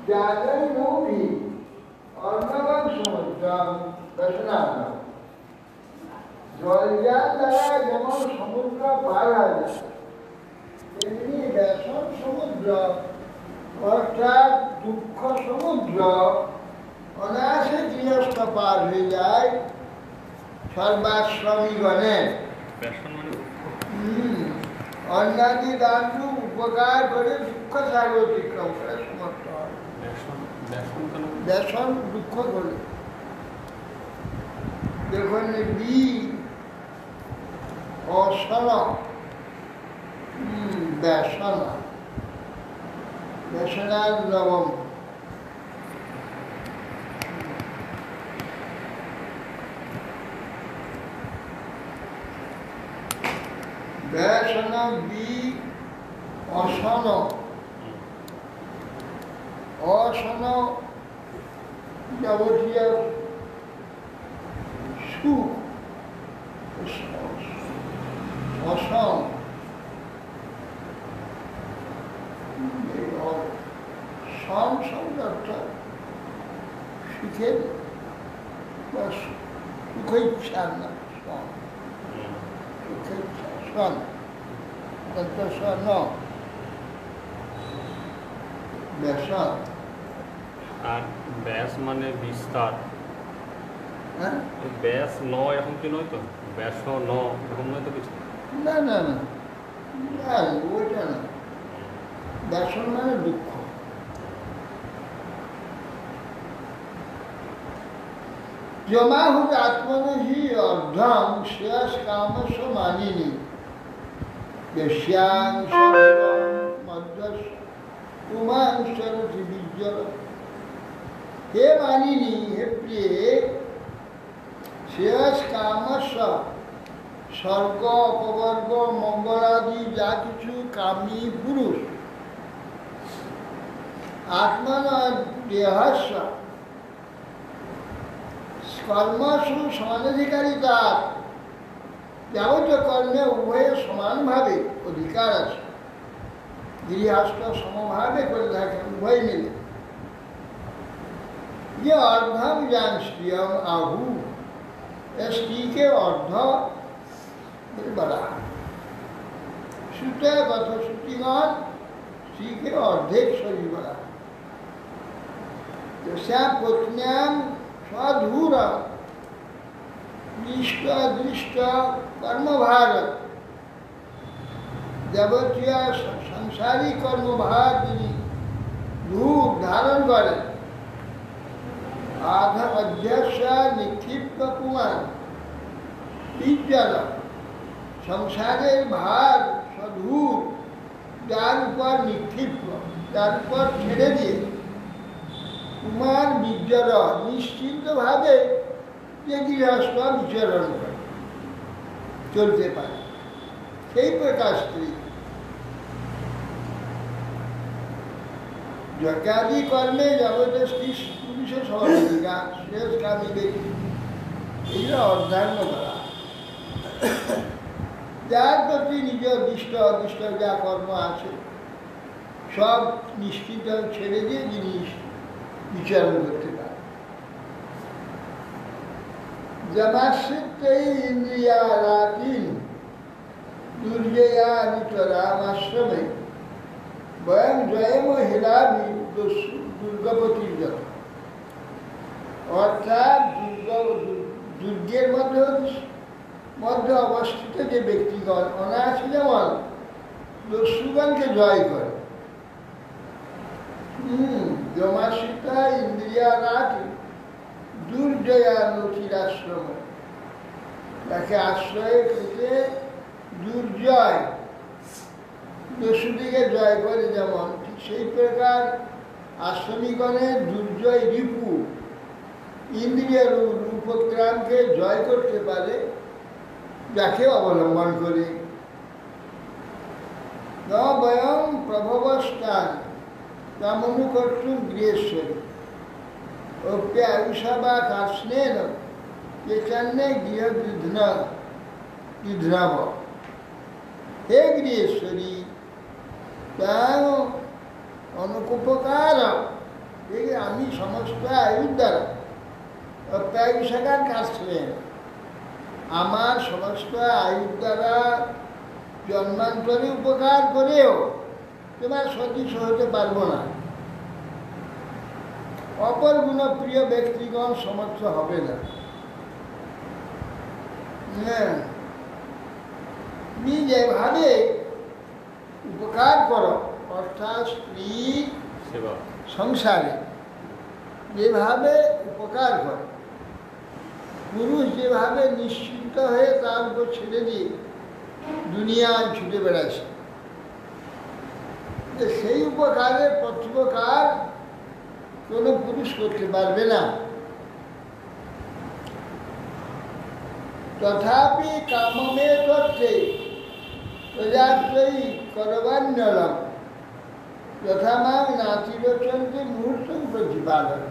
त्यागैनोऽपि अर्णवं समुद्रं दशनार्थं জলজাল দ্বারা যেমন সমুদ্র পার হয়ে যায় তেমনি ব্যসন সমুদ্র অর্থাৎ দুঃখ সমুদ্র অনায়াসে গৃহস্থ পার হয়ে যায় সর্বাশ্রমীগণের। অন্যাদি দানরূপ উপকার করে দুঃখ সাগর অতিক্রম করে সমর্থ হয়। ব্যসন দুঃখ করে দেখুন বি অসন ব্যসন ব্যসনার নবম ব্যসন বি অসন অসন যাবতীয় সুখ অসম সম শব্দ অর্থাৎ সুখের বা সুখেচ্ছা না সম সুখেচ্ছা সন সন ব্যসন। আর ব্যাস মানে বিস্তার, হ্যাঁ ব্যাস ন এখন কি নয় তো, ব্যাস ন এরকম নয় তো কিছু? না না না ওইটা না, ব্যসন মানে দুঃখ। জমাহুত আত্মনহি অর্ধম শ্রেয়স কামস মানিনি বেশ্যাংশ মধ্যস উমাংশরতি বিজ্জল। হে মানিনি, হে প্রিয়ে, শ্রেয়স কামস স্বর্গ অপবর্গ মঙ্গলাদি যা কিছু কামী পুরুষ আত্মন দেহস্য কর্মসু সমানাধিকারী তার যাবতীয় কর্মে উভয়ে সমানভাবে অধিকার আছে। গৃহস্থ সমভাবে করে থাকেন উভয় মিলে। যে অর্ধম যান স্ত্রিয়ম আহু, স্ত্রীকে অর্ধ বলা হয়। শ্রুতে কথা শ্রুতিগণ স্ত্রীকে অর্ধেক শরীর বলা হয়। শ্যাম পত্ন্যাম সধূর দৃষ্ট দৃষ্ট কর্মভার যাবতীয় সংসারিক কর্মভার তিনি রূপ ধারণ করেন। অধ্যক্ষ নিক্ষিপ্ত কুমার বিদ্যাল সংসারের ভার সধূর যার উপর নিক্ষিপ্ত, তার উপর ছেড়ে দিয়ে কুমার বিদ্যার নিশ্চিন্তভাবে যে গৃহস্থ বিচরণ করে চলতে পারে, সেই প্রকার স্ত্রী। যজ্ঞাদি কর্মে যাবতীয় স্ত্রী পুরুষের সহযোগিতা শেষ কামী ব্যক্তি, এইগুলো অর্ধাঙ্গ বলা। যার প্রতি নিজ দৃষ্ট অদৃষ্ট যা কর্ম আছে সব নিশ্চিত ছেড়ে দিয়ে জিনিস বিচারণ করতে পারে। জমাশ্রিতেই ইন্দ্রিয়ারাতিন দুর্জয়া নিতরামাশ্রমে বয়ং জয়ম হিলাভি দুর্গবতীর যত। অর্থাৎ দুর্গের মধ্যে অবস্থিত যে ব্যক্তিগণ অনায়াসে যেমন দস্যুগণকে জয় করে, জমাশ্রিতা ইন্দ্রিয়ারাতি দুর্জয়া নথির আশ্রমে, তাকে আশ্রয় পেতে দুর্জয় দস্যুদিকে জয় করে যেমন, ঠিক সেই প্রকার আশ্রমীগণের দুর্জয় রিপু ইন্দ্রিয় রূপগ্রামকে জয় করতে পারে যাকে অবলম্বন করে। ন বয়ং প্রভবস্থান রামনুকর্তুম গৃহেশ্বরী অপ্যে আয়ুষা বা কাষ্ণেন কেচান্নে গৃহবিধ্নব। হে গৃহেশ্বরী, তার অনুপকার দেখি আমি সমস্ত আয়ুর দ্বারা অপ্যায়ুষাকার কাজ ছিলেন আমার সমস্ত আয়ুর দ্বারা জন্মান্তরে উপকার করেও তোমার সদৃশ হতে পারবো না। অপর গুণপ্রিয় ব্যক্তিগণ সমর্থ হবে না। তুমি যেভাবে উপকার করো অর্থাৎ স্ত্রী সেবা সংসারে যেভাবে উপকার করে, পুরুষ যেভাবে নিশ্চিন্ত হয়ে তার উপর ছেড়ে দিয়ে দুনিয়ায় ছুটে বেড়াচ্ছে, যে সেই উপকারের প্রত্যুপকার কোনো পুরুষ করতে পারবে না। তথাপি কামমে তত্ত্বে প্রজাত্রয়ী করবান্যলম যথামাং নাতিরচন্তে মুহূর্তম প্রতিপালন।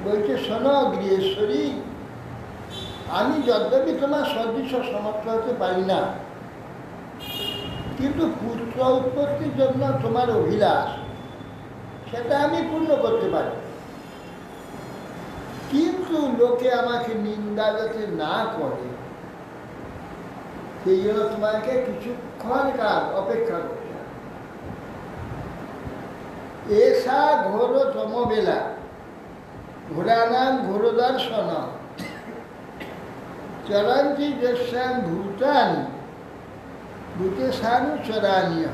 বলছে, শোনো গৃহেশ্বরী, আমি যদ্যপি তোমার সদৃশ সমর্থ হতে পারি না, কিন্তু পুত্র উৎপত্তির জন্য তোমার অভিলাষ সেটা আমি পূর্ণ করতে পারি। কিন্তু লোকে আমাকে নিন্দা যাতে না করে সেই জন্য তোমাকে কিছুক্ষণ কাল অপেক্ষা করতে হবে। এসা ঘোরতম বেলা ঘোরানাম ঘোরদর্শন চরন্তি যস্যাং ভূতানি ভূতেশানু চরানীয়।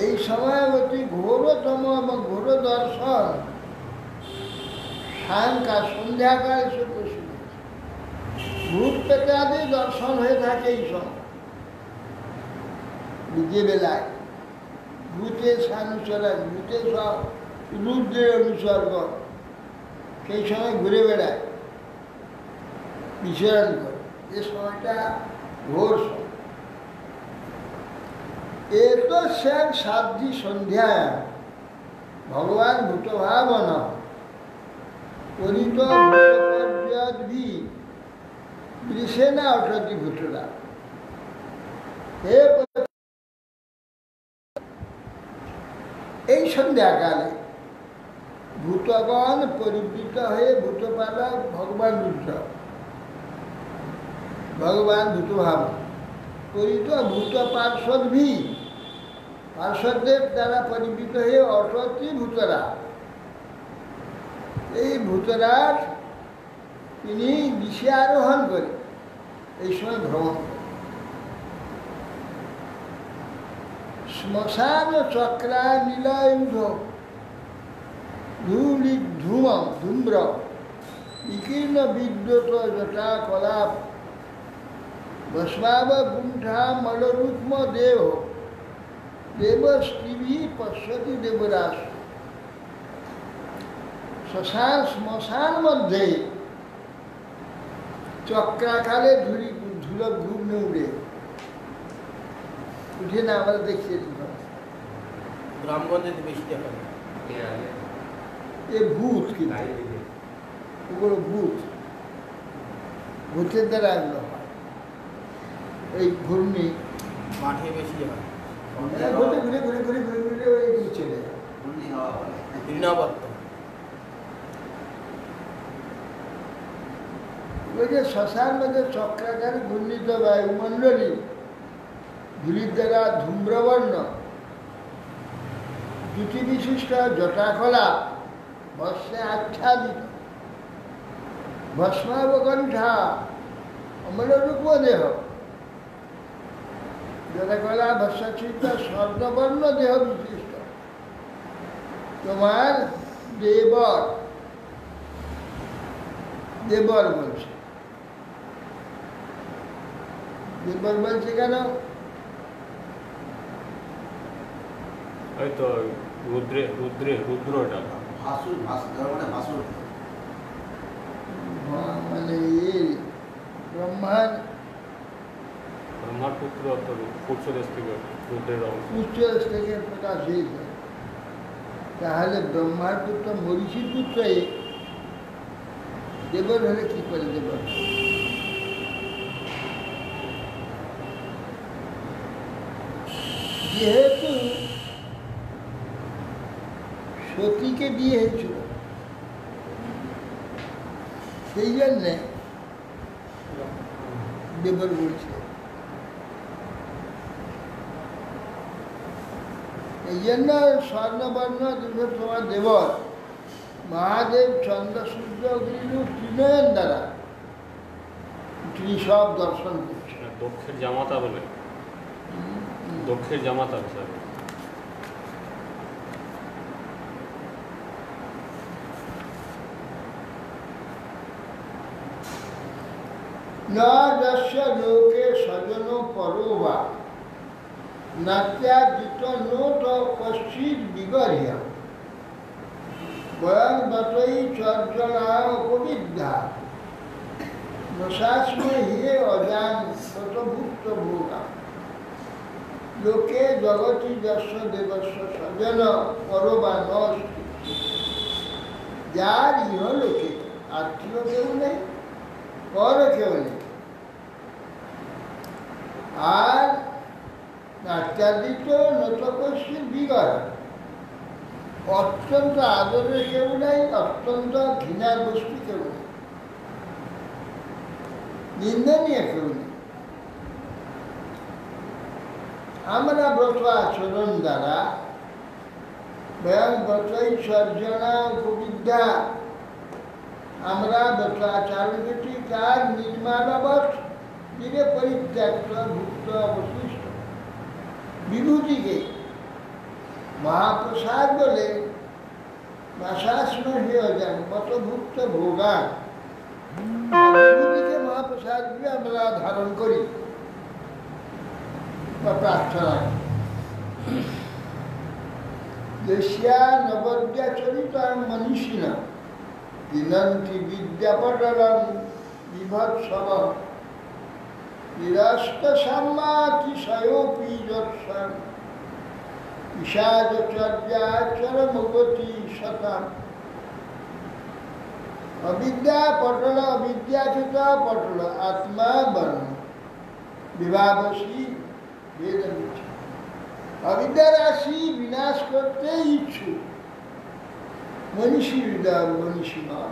এই সময় অতি ঘোরতম এবং ঘোর দর্শন সায়ংকাল সন্ধ্যাকাল এসে বসে ভূত পেটাদি দর্শন হয়ে থাকে। এই সময় বিকেলবেলায় ভূতের সানুচরান, ভূতের সব রুদ্রের অনুসর্গ সেই সময় ঘুরে বেড়ায়, বিচরণ করে। এ সময়টা ঘোর সময়। এ তো শ্যাম সাধ্বী সন্ধ্যায় ভগবান ভূতভাবন পরিত ভূতপর্যাদ্ভি বৃষে না অটতি ভূতরা। এই সন্ধ্যাকালে ভূতগণ পরিবৃত হয়ে ভূতপালক ভগবান রুদ্র, ভগবান ভূতভাব পরিত ভূত পার্শ্বদ্ভি, পার্শ্বদের দ্বারা পরিবৃত হয়ে অটতি ভূতরা। এই ভূতরাজ তিনি বিষে আরোহণ করে এই সময় ভ্রমণ করে। শ্মশান চক্রা নীলায়ুধ ধূলি ধূম ধূম্র বিকীর্ণ বিদ্যুৎ জটা কলাপ ভস্মাব গুণ্ঠা মলরুক্ম দেহ দেবস্তিভি পশ্যতি দেবরাস। শ্মশান মধ্যে চক্রাকালে ধুলো ঘুমনে উড়ে উঠে না, আমরা দেখিয়ে দিলাম গ্রামগঞ্জে বেশি দেখা যায়। এ ভূত, কিন্তু ওগুলো ভূত, ভূতের দ্বারা এগুলো হয়। এই ঘূর্ণি মাঠে বেশি হয়, ঘুরে ঘুরে ঘুরে ঘুরে ঘুরে ঘুরে ওই চলে যায়। ঘৃণাবত্ত ওই যে শ্মশান মধ্যে চক্রাকারে ঘূর্ণিত বায়ুমণ্ডলী ধূলির দ্বারা ধূম্রবর্ণ দ্যুতি বিশিষ্ট জটাকলা ভস্মে আচ্ছাদিত ভস্মাবকণ্ঠা অমলরূপ দেহ জটাকলা ভস্মাচ্ছিত স্বর্ণবর্ণ দেহ বিশিষ্ট তোমার দেবর, দেবর বলছে। দেবর বলছে কেন? ওই তো রুদ্র এটা মানে ব্রহ্মার পুত্র উচ্চ দেশ থেকে রুদ্রের অংশ। উচ্চ দেশ থেকে প্রকাশ হয়েছে। তাহলে ব্রহ্মার পুত্র মরিষির পুত্র দেবর হলে কি করে দেবর? যেহেতু সতীকে বিয়ে হয়েছিল, সেই জন্যে দেবর বলছে। এই জন্য স্বর্ণবর্ণ তোমার দেবর মহাদেব চন্দ্র সূর্য ত্রিনয়ন দ্বারা তিনি সব দর্শন করছেন। দক্ষের জামাতা বলে, দক্ষের জামাতা হিসাবে। न यस्य लोके सजनो परो वा नात्याजित नोट कश्चित् विगर्ह्य वयं दत्तै चर्जना उपविद्या नशास्मे हि अजान ततभुक्त भोगा लोके जगति यस्य देवस्य सजन परो वा नास्ति। যার ইহলোকে আত্মীয় কেউ নেই, পর কেউ নেই, আর নাট্যাদিত নতকস্যির বিগর, অত্যন্ত আদরের কেউ নেই, অত্যন্ত ঘৃণার বস্তু কেউ নেই, নিন্দনীয় কেউ নেই। আমরা ব্রত আচরণ দ্বারা বয়ং ব্রতই সর্জনা উপবিদ্যা, আমরা ব্রত আচরণটি তার নির্মাণবৎ দিনে পরিত্যক্ত ভুক্ত অবশিষ্ট বিভূতিকে মহাপ্রসাদ বলে নাশাস্মে অজান মতভুক্ত ভোগান, বিভূতিকে মহাপ্রসাদ দিয়ে আমরা ধারণ করি বা প্রার্থনা করি। यस्या नवद्याचरितां मनीषिणा दिनन्ति विद्यापटलं विभत्सवः निरस्तसाम्मातिशयोऽपि यत्सन् पिशाचर्याचरमुगति शतम्। अविद्या पटल अविद्याचित पटल आत्मा वर्ण विभावसी वेदमिच्छ। अविद्या राशि विनाश करते इच्छुक मनीषी हृदय मनीषी मान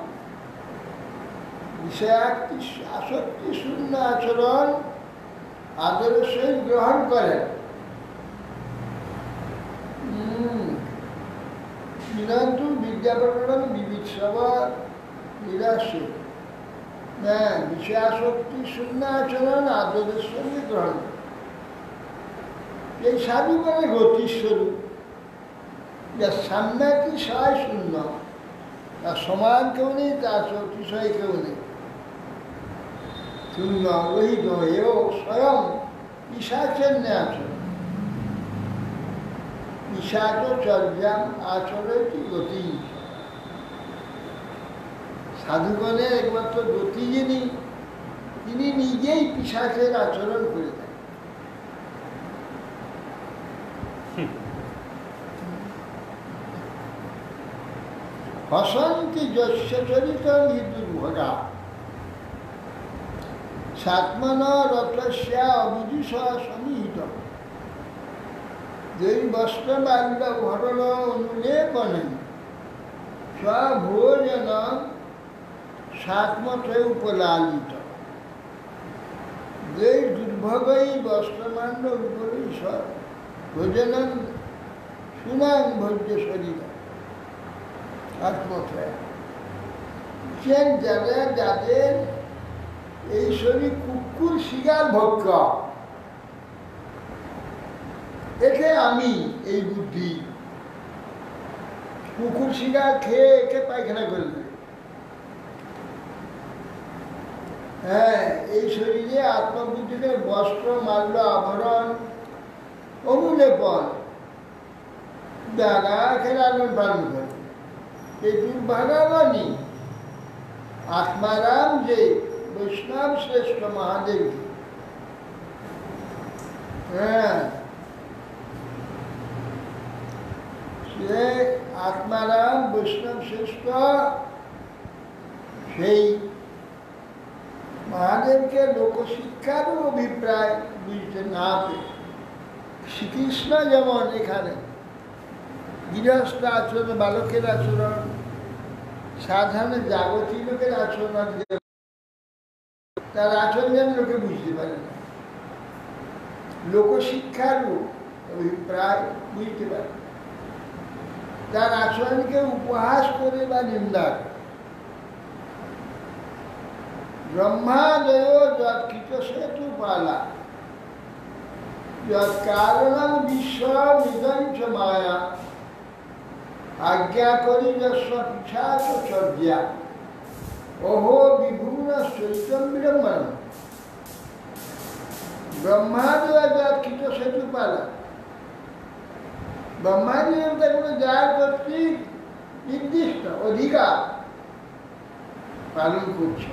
বিষয়াক্তি আসক্তি শূন্য আচরণ আদরের সহিত গ্রহণ করেন। কিন্তু বিদ্যাপটন বিবিৎসব নিরাশ বিষয়াসক্তি শূন্য আচরণ আদরের সঙ্গে গ্রহণ করেন। এই সাধু মানে গতিস্বরূপ, যার সামনে অতিশয় শূন্য, তার সমান কেউ নেই, তার অতিশয় কেউ নেই, শূন্য রহিত হয়েও স্বয়ং পিশাচের আচরণ। পিশাচর্যাম আচরণটি গতি। সাধুগণের একমাত্র গতি যিনি, তিনি নিজেই পিশাচের আচরণ করে থাকেন। হসন্তি যস্য চরিতং হি দুর্ভগা সাত্মন রথস্যা অবিদুষা সমিহিতম। দৈবস্ত্রবাল্য ভরণ অনুলেপনম স্বভোজন সাত্মতে উপলালিত। দৈ দুর্ভগৈ বস্ত্রমাণ্ড উপরিশ্বর ভোজনং সুনাং ভোজ্য শরীর আত্মত্রয়। যাদের এই শরীর কুকুর শিগাল ভক্ত, একে আমি এই বুদ্ধি, কুকুর শিগাল খেয়ে একে পায়খানা করবে। হ্যাঁ, এই শরীরে আত্মবুদ্ধিকে বস্ত্র মাল্য আভরণ অনুলেপন দ্বারা একে লালন পালন করে। এই দুর্ভাগাবানী আত্মারাম যে বৈষ্ণব শ্রেষ্ঠ মহাদেব, হ্যাঁ, সে আত্মারাম বৈষ্ণব শ্রেষ্ঠ সেই মহাদেবকে লোকশিক্ষারও অভিপ্রায় বুঝতে না পেরে শ্রীকৃষ্ণ যেমন এখানে গৃহস্থ আচরণ, বালকের আচরণ, সাধারণ জাগতিক লোকের আচরণ, তার আচরণ যেন লোকে বুঝতে পারে না, লোকশিক্ষার অভিপ্রায় বুঝতে পারে, তার আচরণকে উপহাস করে বা নিন্দা করে। ব্রহ্মাদয় যৎকৃত সেতু পালা যৎ কারণং বিশ্বমিদং চ মায়া আজ্ঞা করি যস্য পিছাচ চর্যা ওহো বিভূণ চৈতন্য ব্রহ্মণ। ব্রহ্মাদয় যৎকৃত সেতু পালা, ব্রহ্মাদি দেবতাগুলো যার কর্তৃক নির্দিষ্ট অধিকার পালন করছে,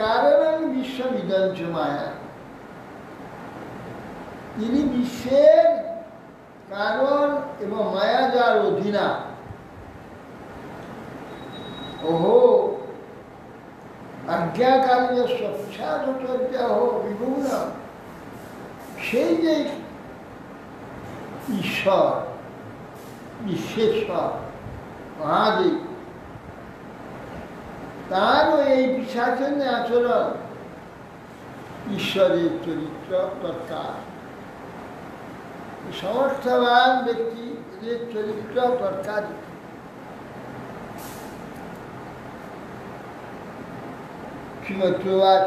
কারণ বিশ্ববিদঞ্চ মায়া, তিনি বিশ্বের কারণ এবং মায়া যার অধীনা। ওহো আজ্ঞাকারী স্বচ্ছাচর্যা হো বিভূণ, সেই যে ঈশ্বর, বিশ্বেশ্বর মহাদেব, তারও এই পিশাচের আচরণ ঈশ্বরের চরিত্র দরকার। সমর্থবান ব্যক্তি এদের চরিত্র দরকার। শ্রীমৎপ্রবাচ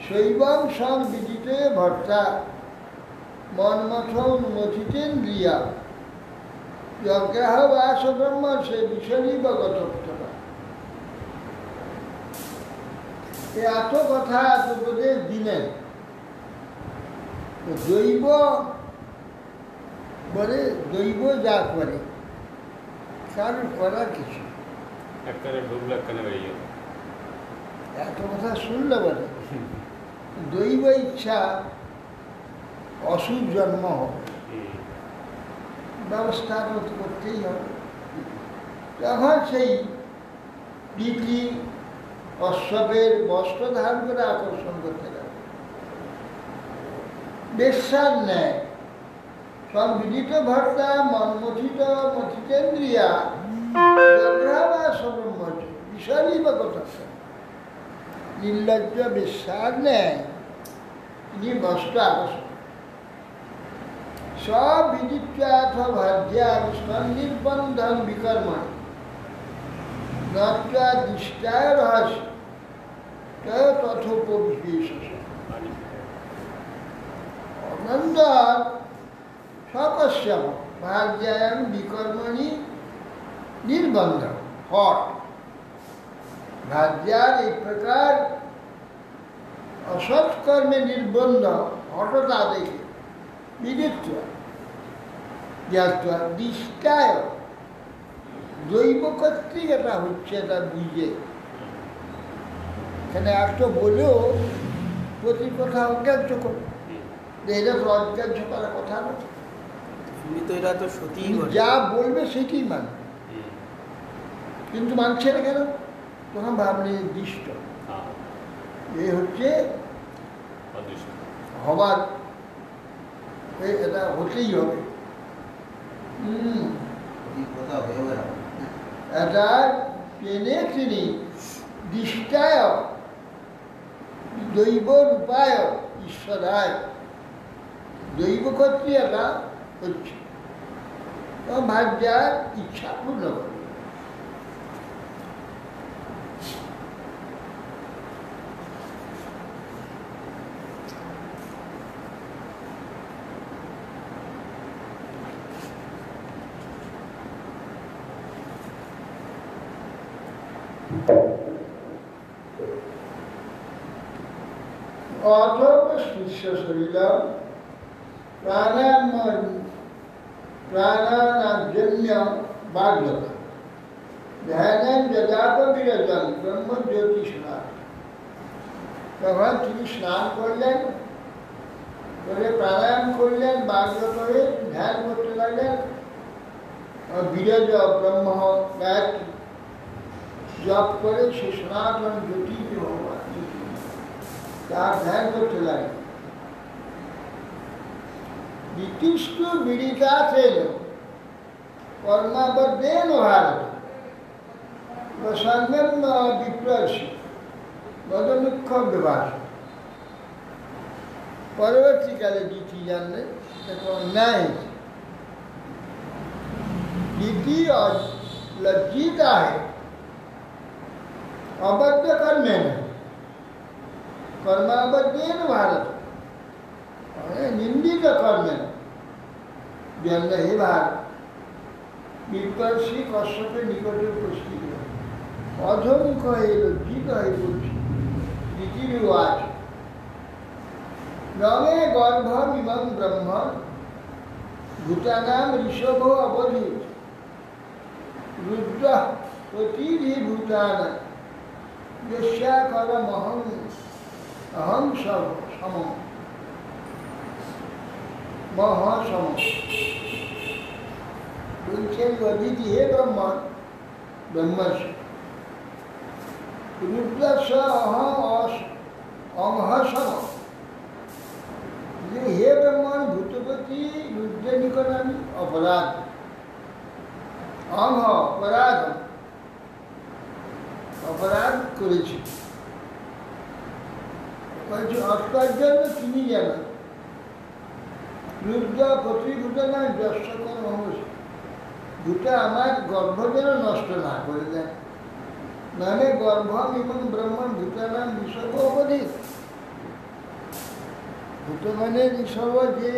শৈবং সংবিদিতে ভর্তা মন্মথোন্মথিতেন্দ্রিয়া যজ্ঞাহ বাস ব্রহ্ম সে বিষয়ই বা গতপ্তরা। এত কথা এত উপদেশ দিলেন, দৈব বলে দৈব যা করে কারণ করার কিছু, এত কথা শুনলে বলে দৈব ইচ্ছা অসুর জন্ম হবে, ব্যবস্থা করতেই হবে। তখন সেই রীতি অশ্বপের বস্ত্র ধারণ করে আকর্ষণ করতে যাবে, বেশ্যার ন্যায় সংবিদিত ভর্তা মনমথিত মথিতেন্দ্রিয়া বিষয়ই বা কথা নির্লজ্জ বেশ্যার ন্যায় তিনি বস্ত্র আকর্ষণ সব বিদিত্যাথ ভাজ্যাং সন্নির্বন্ধন বিকর্মণ নত্বা দৃষ্টায় রহস্য তথোপবিশেষ অনন্তর সকস্যম ভাজ্যাং বিকর্মণি নির্বন্ধ হট। ভাজ্যার এই প্রকার অসৎকর্মে নির্বন্ধ হঠতা দেখে বিদিত্য দৃষ্টায় দৈব কর্তৃক এটা হচ্ছে, এটা বুঝে এখানে একটা বলেও প্রতি কথা অজ্ঞাহ্য করো, এটা তো অজ্ঞাহ্য করার কথা না, যা বলবে সেটাই মানবে, কিন্তু মানছে না কেন? তখন ভাবলে দৃষ্ট এ হচ্ছে হবার, এটা হতেই হবে। এটা টেনে তিনি দৃষ্টায় দৈব রূপায় ঈশ্বরায় দৈব কর্তৃক এটা হচ্ছে, ভাগ্যার ইচ্ছা পূর্ণ করে। অথপস্পৃশ্য শরীরম প্রাণানাজন্য বাগ্যতা ধ্যান যজাত বিরজন ব্রহ্মজ্যোতি স্নান। তখন তিনি স্নান করলেন, করে প্রাণায়াম করলেন, বাগ্যত হয়ে ধ্যান করতে লাগলেন, বিরজ ব্রহ্ম গায়ত্রী জপ করে সে সনাতন জ্যোতি ভগবান তার ধ্যান করতে লাগে। ঋতুস্তু বিড়িতাথেন কর্মাবদ্ধেন ভারত প্রসঙ্গেন বিপ্রসী মদমুখ্য বিভাস। পরবর্তীকালে দ্বিতি জানলেন এটা অন্যায় হয়েছে। দ্বিতি लज्जित है अबद्ध कर्मे न कर्माबद्धेन भारत निंदित कर्मे जन्म हे भारत विपर्षी कश्यपेर निकटे उपस्थित अधमुख हये लज्जित हये बोलছি रीतिरिवाज नमे गर्भमिमं ब्रह्म भूतानां ऋषभो अवधूत रुद्र प्रतिभूतान यस्याकरमहं अहं सम महासम বলছেন অদিতি হে ব্রহ্মণ ব্রহ্মস্য রুদ্রস্য অহসম হে ব্রহ্মণ ভূতপতি রুদ্রের নিকট আমি অপরাধ অপরাধ করেছি। অস্কার জন্য তিনি জানেন রুদ্র প্রতিভূত নয় যশকর মহস ভূতা আমার গর্ভ যেন নষ্ট না করে দেন নামে গর্ভম এবং ব্রহ্মণ ভূতানাম ঋষভ অবধিত ভূত মানে ঋষভ যে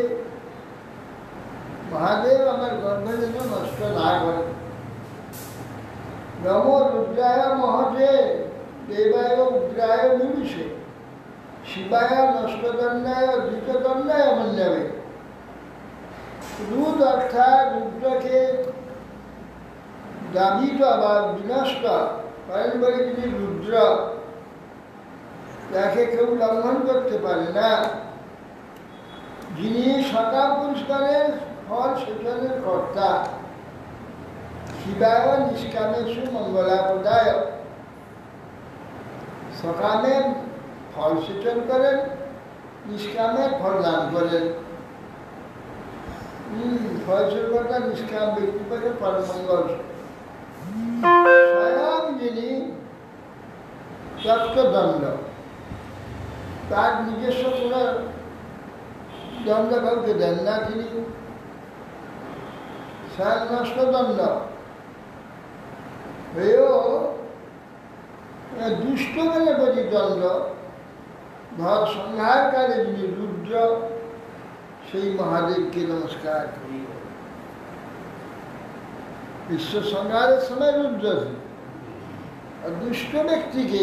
মহাদেব আমার গর্ভ যেন নষ্ট না করে। নমো রুদ্রায় মহতে দেবায় উগ্রায় নিমিষে শিবায় নষ্টদণ্ডায় ধৃতদণ্ডায় মঞ্জাবে। রুদ অর্থাৎ রুদ্রকে দাবিত বা বিনষ্ট করেন বলে যিনি রুদ্র তাকে কেউ লঙ্ঘন করতে পারে না। যিনি সকাল পুরস্কারের ফল সেচনের কর্তা শিবায় নিষ্কামেশু মঙ্গলাপদায় সকামের ফল সেচন করেন নিষ্কামের ফল দান করেন। ফল সেচনটা নিষ্কাম ব্যক্তি পাকে পরমঙ্গল। স্বয়ং যিনি তত্ত্বদণ্ড তার নিজস্ব কোনো দণ্ড কাউকে দেন না তিনি স্বয়ং নষ্টদণ্ড হয়েও দুষ্ট মেলে প্রতিদণ্ড ধর সংহারকালে যিনি রুদ্র সেই মহাদেবকে নমস্কার করি। বিশ্ব সংহারের সময় রুদ্র আর দুষ্ট ব্যক্তিকে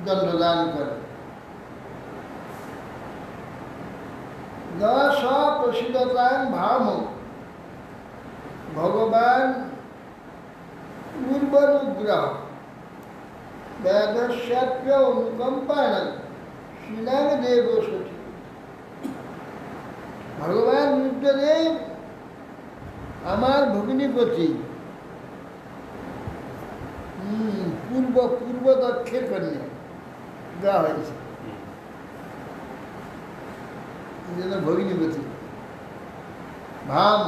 দণ্ডদান করে। প্রসিদ্ধতাং ভাম ভগবান উর্বরুগ্রহ বেদস্যাপ্য অনুকম্পান শ্রীনাম দেব সতী। ভগবান রুদ্রদেব আমার ভগ্নিপতি পূর্ব দক্ষের কন্যা দেওয়া হয়েছে ভগ্নিপতি ভাম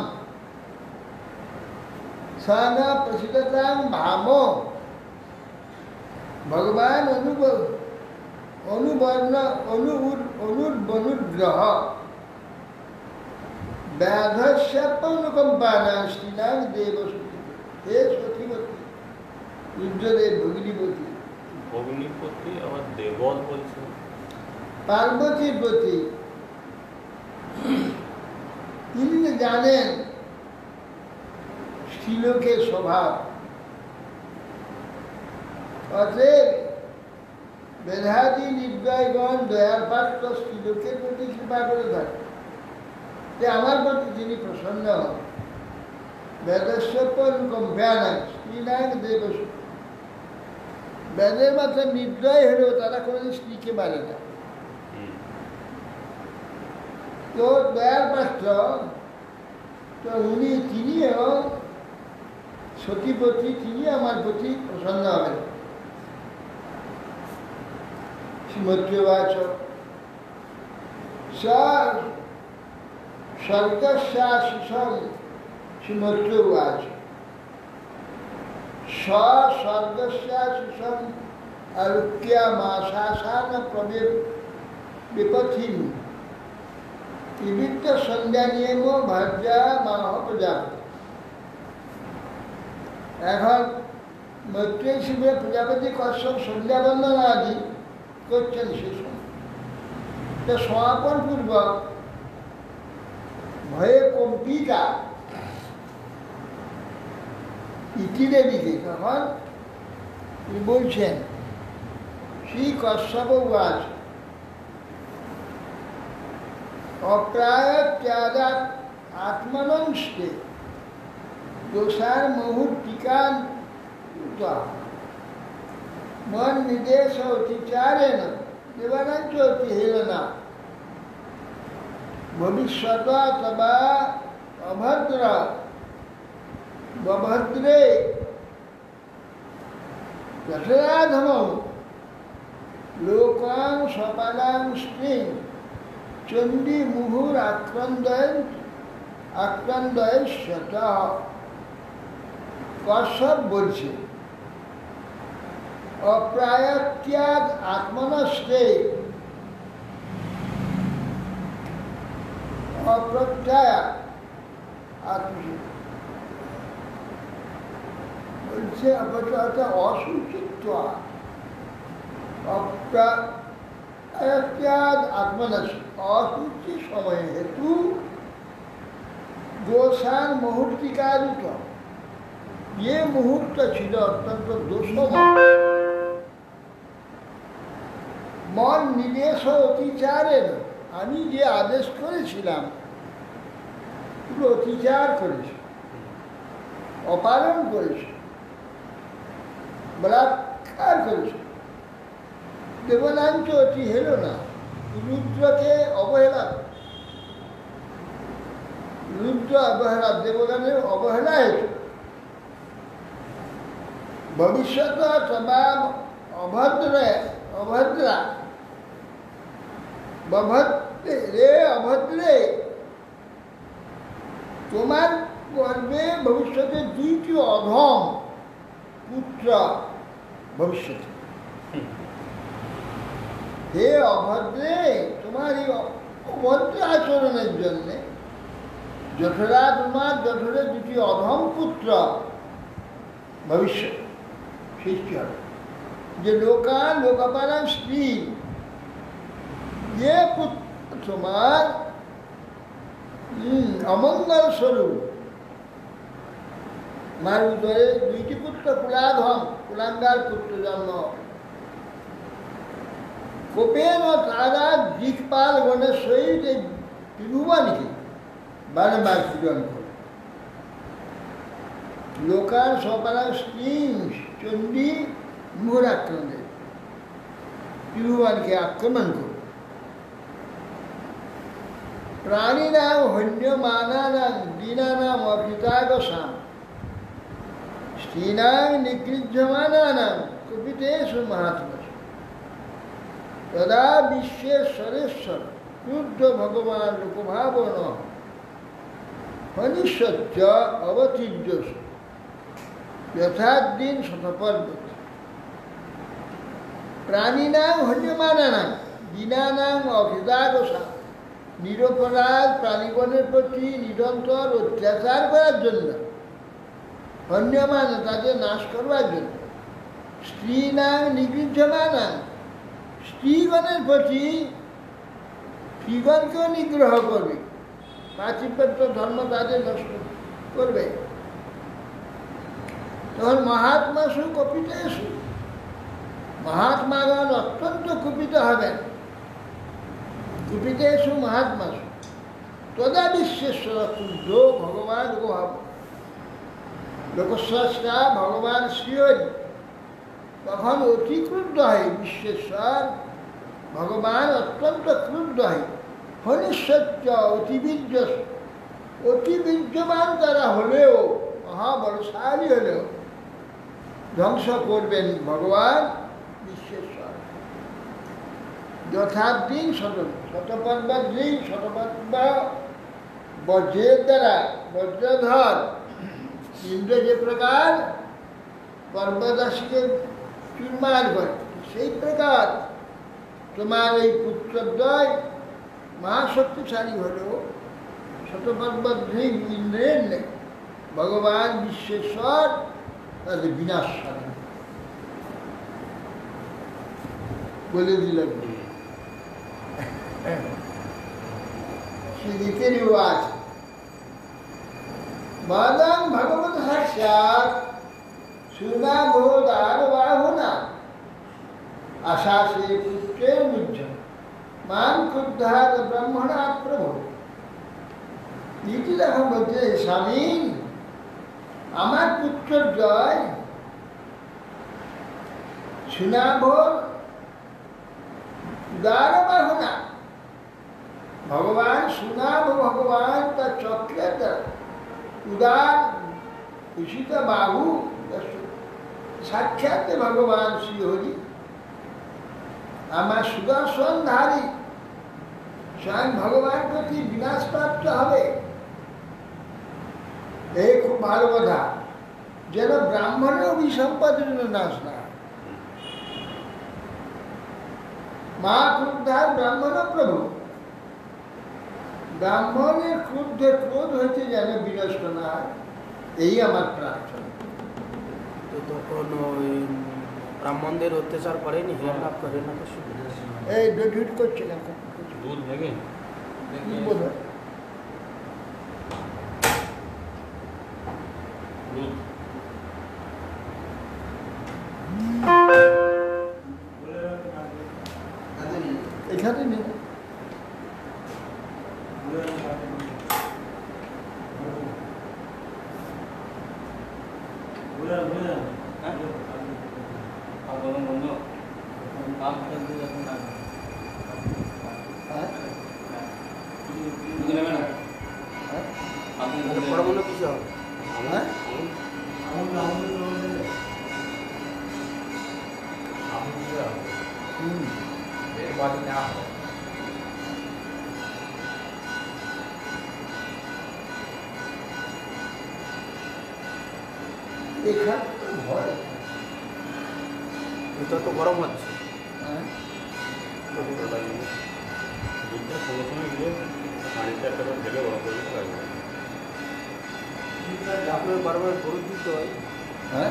সানা প্রসিদ্ধতাং ভাম ভগবান অনুবনুগ্রহ ব্যাধস্যাপ্য অনুকম্পানা শ্রীনাম দেব সতী। হে সতীপতি রুদ্রদেব ভগ্নিপতি। ভগ্নিপতি আবার দেবল বলছেন পার্বতীর প্রতি তিনি জানেন স্ত্রীলোকের স্বভাব অতএব বেধাদি নির্দয়গণ দয়ার পাত্র স্ত্রীলোকের প্রতি কৃপা করে থাকে যে আমার প্রতি তিনি প্রসন্ন হন। বেদস্যপন্যান স্ত্রীনায়ক দেব বেদের মাত্র নির্দয় হলেও তারা কোনোদিন স্ত্রীকে মারে না। তো দয়ার পাত্র তো তিনিও সতীপতি তিনি আমার প্রতি প্রসন্ন হবেন। শ্রীমদ্বাচ স্বর্গস্যাশিষম শ্রীমৈত্র উবাচ স্বর্গস্যাশিষম আরুক্যামাশাসান বিপথিনি বিবিধ সন্ধ্যা নিয়ম ভার্যা মাহ প্রজাপতি। এখন মৈত্রেয়ী শিবের প্রজাপতি কশ্যপ সন্ধ্যা বন্দনা আদি করছেন সে সময় সমাপন পূর্বক ভয়ে কম্পিকা ইতিদেবীকে তখন তিনি বলছেন শ্রী কশ্যপ উবাচ অপ্রায়ত্যাদাৎ আত্মনংস্তে দোষার মুহুর টিকান মন নিদেশ অতিচারেণ দেবানাঞ্চ অতিহেলনা ভবিষ্যৎ তবা অভদ্র বভদ্রে যথরাধমৌ লোকাং সপালাং স্ত্রীং চণ্ডী মুহুর আক্রান্দয়স্যত। কশ্যপ বলছে অপ্রায়ত্যাগ আত্মনষ্টে অপ্রত্যয় বলছে অসুচিত্ব অপ্রায়ত্যাগ আত্মনষ্ট অসুচি সময় হেতু দোষান মুহূর্তিকারিত ये মুহূর্ত ছিল অত্যন্ত দোষময় মন নিদেশ অতিচারের আমি যে আদেশ করেছিলাম পুরো অতিচার করেছি অপালন করেছি বলাৎকার করেছি দেবনাঞ্চ অতি হেল না রুদ্রকে অবহেলা রুদ্র অবহেলা দেবগানের অবহেলা হয়েছে ভবিষ্যৎ তবা অভদ্রা অভদ্রে তোমার গর্ভে ভবিষ্যতে দুইটি অধম পুত্র ভবিষ্যতে। হে অভদ্রে তোমার এই অভদ্র আচরণের জন্যে যঠরা তোমার যঠরে দুটি অধম পুত্র ভবিষ্যৎ সৃষ্টি হবে যে লোকাপালাম স্ত্রী যে পুত্র তোমার অমঙ্গল স্বরূপ মার উদরে দুইটি পুত্র কুলাঙ্গার পুত্র জন্ম কোপেন ও তারা দিকপাল গণের সহিত এই ত্রিভুবনকে বারবার সৃজন করে লোকার সপালা স্ত্রী চণ্ডী মুহুর আক্রমণে ত্রিভুবনকে আক্রমণ করে প্রাণীনাম হন্যমানানাং দীনানাম অকৃতাগসাম স্ত্রীনাং নিগৃহ্যমানানাং কুপিতেষু মহাত্মাসু তদা বিশ্বেশ্বরেশ্বর ক্রুদ্ধ ভগবান লোকভাবন হনিষ্যচ্চ অবতীর্যসু যথাদিন শতপর্বত প্রাণীনাং হন্যমানানাং দীনানাং অকৃতাগসাম নিরপরাধ প্রাণীগণের প্রতি নিরন্তর অত্যাচার করার জন্য হন্যমান তাদের নাশ করবার জন্য স্ত্রীনাং নিগৃহ্যমানাং স্ত্রীগণের প্রতি স্ত্রীগণকেও নিগ্রহ করবে পাতিব্রত্য ধর্ম তাদের নষ্ট করবে তখন মহাত্মাসু কপিতেষু মহাত্মাগণ অত্যন্ত কুপিত হবেন কুপিতেষু মহাত্মাসু তদা বিশ্বেশ্বর ক্রুদ্ধ ভগবান গোভাব লোকস্রষ্টা ভগবান শ্রীহরি তখন অতি ক্রুদ্ধ হয় বিশ্বেশ্বর ভগবান অত্যন্ত ক্রুদ্ধ হয় হনিষ্যচ্চ অতি বীর্যবান তারা হলেও মহাবলশালী হলেও ধ্বংস করবেন ভগবান বিশ্বেশ্বর যথাদিন শতপর্বদ্রেই শতপর্ব বজ্রের দ্বারা বজ্রধর ইন্দ্র যে প্রকার পর্বদাসীকে চুরমার করে, সেই প্রকার তোমার এই পুত্রদ্বয় মহাশক্তিশালী হলেও শতপর্বদ্বীপ ইন্দ্রের নেই, ভগবান বিশ্বেশ্বর তাদের বিনাশ সাধন বলে দিলেন। শ্রীগীতের উবাচ বাদাম ভগবত সাক্ষাৎ সুনাভো দারবাহুনা আশাসে পুত্রের মুজ্জন মান ক্ষুদ্ধাত ব্রহ্মণা প্রভু। দ্বিতীয় যখন বলছে স্বামী আমার পুত্র জয় সুনাভোর দারবাহুনা, ভগবান সুনাভ ভগবান তার চক্রের দ্বারা উদার কুশিত বাহু সাক্ষাৎ ভগবান শ্রীহরি আমার সুদর্শনধারী স্বয়ং ভগবান প্রতি বিনাশপ্রাপ্ত হবে। এই খুব ভালো কথা, যেন ব্রাহ্মণের অভিসম্পাদের নাশ না। মা ক্রুদ্ধার ব্রাহ্মণ প্রভু, ব্রাহ্মণের ক্রুদ্ধে ক্রোধ হয়েছে যেন বিনষ্ট না হয়, এই আমার প্রার্থনা। তো তখন ওই ব্রাহ্মণদের অত্যাচার করেনি, হিরণ্যাক্ষ হিরণ্যাকশিপু? এই ডুট করছে না, দুধ ভেঙে বোধ হয় দুধ এখানে নেই। পরমাণু কিছু হবে? হ্যাঁ? হুম। এখানে ভয়। এটা তো গরম হচ্ছে। হ্যাঁ? দুধটা সঙ্গে সঙ্গে গিয়ে পানিতে একটা করে ঢেলে গরম করে দিতে লাগবে। আপনার বারবার গরুর দিতে হয়। হ্যাঁ?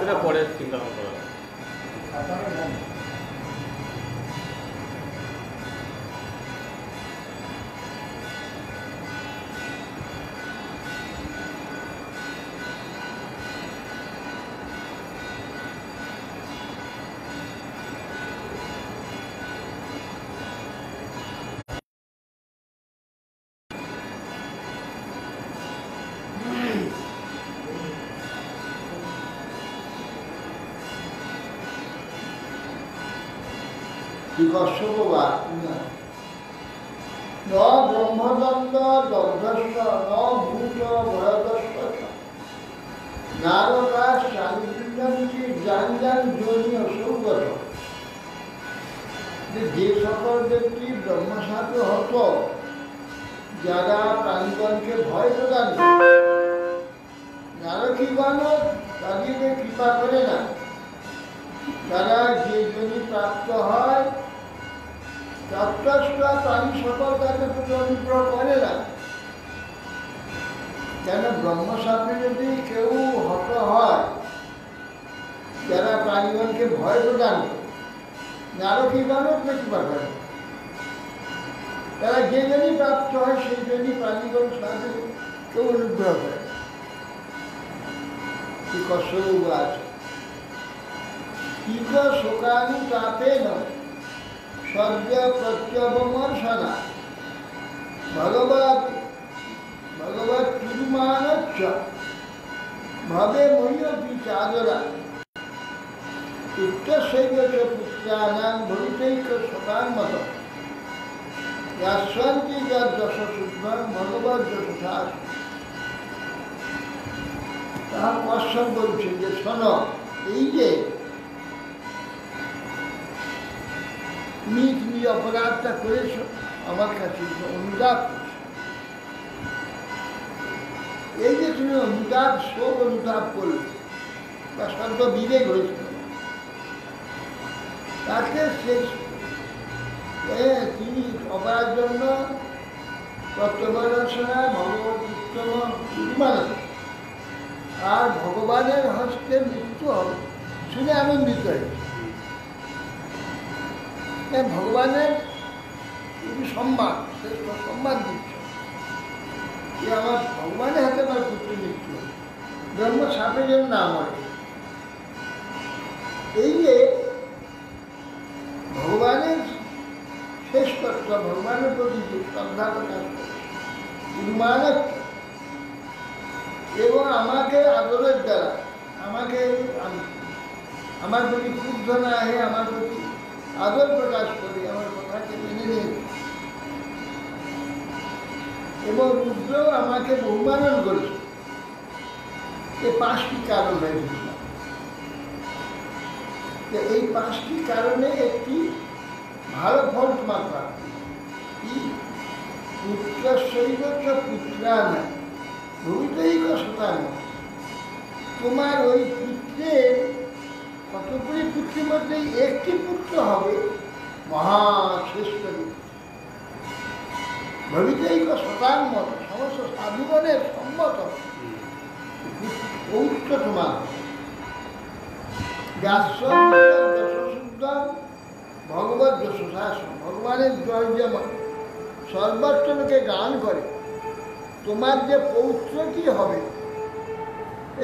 সেটা পরে চিন্তা ভাবনা করা হবে। কশ্যপ ন ব্রহ্মদণ্ড দগ্ধস্ব ন ভূত ভয়দস্ব নারকাশ চারিবৃন্দান্তি যান যান যোনি অসৌগত। যে সকল ব্যক্তি ব্রহ্মসাধ্য হত, যারা প্রাণীগণকে ভয় প্রদান করে, নারকীগণ তাদেরকে কৃপা করে না, তারা যে যোনি প্রাপ্ত হয় তত্ত্বস্থ প্রাণী সকল তাকে প্রতি অনুগ্রহ করে না। কেন ব্রহ্মসাপে যদি কেউ হত হয়, যারা প্রাণীগণকে ভয় প্রদান করে, নারকীগণও কৃপা করে, তারা যে জনই প্রাপ্ত হয় সেই জন্যই প্রাণীগণ সাথে কেউ অনুগ্রহ করে। কি কষ্ট আছে তীব্র শোকানুতাপেন সদ্য প্রত্যবমর্শনা ভগবৎ তিরুমানচ্চ ভবে মহ্যপি চাদরা উত্তরশৈব চ পুত্রানাং ভবিতৈক শোকান্মত যাস্বন্তি যদ যশ শুদ্ধং ভগবৎ যশাস। তাহার কশ্যপ বলছেন যে শোনো, এই যে তুমি অপরাধটা করেছ, আমার কাছে অনুতাপ করছো। এই যে তুমি অনুতাপ, শোক অনুতাপ করলে বা সদ্য বিবেক হয়েছিল, তাকে শেষ তিনি সবার জন্য প্রত্যবর্ষণা ভগবত উত্তম নির্মাণ, আর ভগবানের হস্তে মৃত্যু হবে শুনে আনন্দিত হয়েছে। ভগবানের তুমি সম্মান, শ্রেষ্ঠ সম্মান দিচ্ছ যে আমার ভগবানের হাতে আমার পুত্র মৃত্যু হবে, ব্রহ্ম সাপে যেন না মরে। এই যে ভগবানের শ্রেষ্ঠত্ব, ভগবানের প্রতি যে শ্রদ্ধা প্রকাশ করে গুরুমানব এবং আমাকে আদরের দ্বারা আমাকে আমার প্রতি ক্রুদ্ধ না হয়ে আমার প্রতি আদর প্রকাশ করে আমার কথাকে মেনে নিয়ে এবং রুদ্র আমাকে বহুমানন করেছে। এই 5টি কারণ হয়েছিল। এই 5টি কারণে একটি ভালো ফল তোমার প্রাপ্তি। পুত্র শৈব পুত্রা না ভবিতৈক শতান, তোমার ওই পুত্রের কতগুলি পুত্রের মধ্যে একটি পুত্র হবে মহাশ্রেষ্ঠ ভবিতৈক শতান মত, সমস্ত সাধুগণের সম্মত পৌত্র তোমার। যশশুদ্ধ ভগবত যশাসন, ভগবানের জয় যেমন সর্বত্র লোকে গান করে, তোমার যে পৌত্রটি হবে,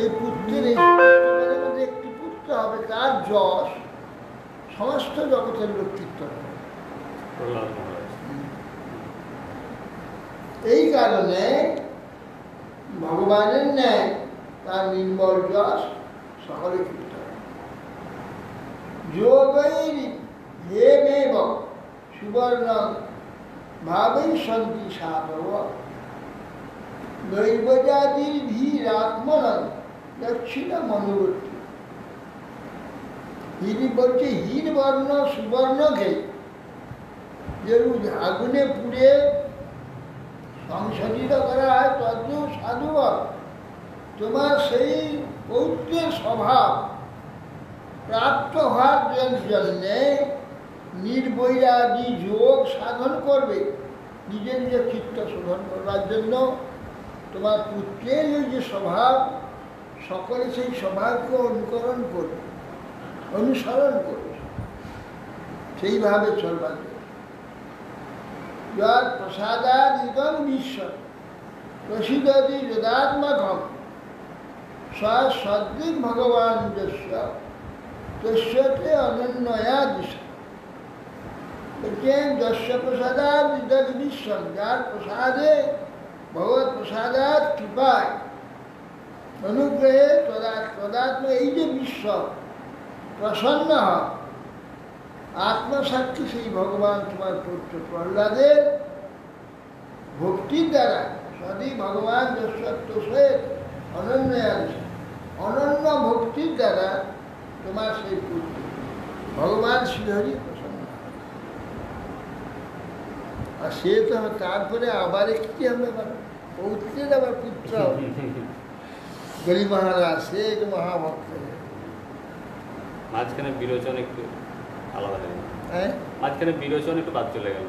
এই পুত্রের এই মধ্যে একটি পুত্র হবে, তার যশ সমস্ত জগতের লোক কীর্তন করে। এই কারণে ভগবানের ন্যায় তার নির্মল যশ সকলে কীর্তন। যোগৈর হেমেব সুবর্ণ ভাবেই সন্তি সাধব দৈবজাতির ভীরাত্মন দক্ষিণ মনোবর্তী। হিরি বলছে হীর বর্ণ সুবর্ণকে যেরূপ আগুনে পুড়ে সংশোধিত করা হয় তদ্রূপ সাধুব তোমার সেই পৌত্রের স্বভাব প্রাপ্ত হওয়ার জন্যে নির্বৈরাগী যোগ সাধন করবে, নিজের নিজের চিত্ত শোধন করবার জন্য। তোমার পুত্রের ওই যে স্বভাব, সকলে সেই স্বভাবকে অনুকরণ করবে, অনুসরণ করবে, সেইভাবে চলবার জন্য। যার প্রসাদাদ ইদং বিশ্ব প্রসিদ্ধি যদাত্মকম সদ্দিক ভগবান যস্য তস্যতে অনন্যয়া দিশা। বলছেন যস্য প্রসাদাদ ইদং বিশ্বম, যার প্রসাদে ভগবত প্রসাদাত কৃপায় অনুগ্রহে তদাত্ম এই যে বিশ্ব প্রসন্ন হয়, আত্মসাক্ষী সেই ভগবান তোমার পুত্র প্রহ্লাদের ভক্তির দ্বারা সদি ভগবান যশোরে অনন্য অনন্য ভক্তির দ্বারা তোমার সেই পুত্র ভগবান শ্রীহরি প্রসন্ন। আর সে তো তারপরে আবার একটি হবে, পৌত্রের আবার পুত্র হবে গরি মহারাজ, সে এক মহাভক্ত। মাঝখানে বিরোচন একটু আলাদা হয়ে গেল, হ্যাঁ মাঝখানে বিরোচন একটু বাদ চলে গেল।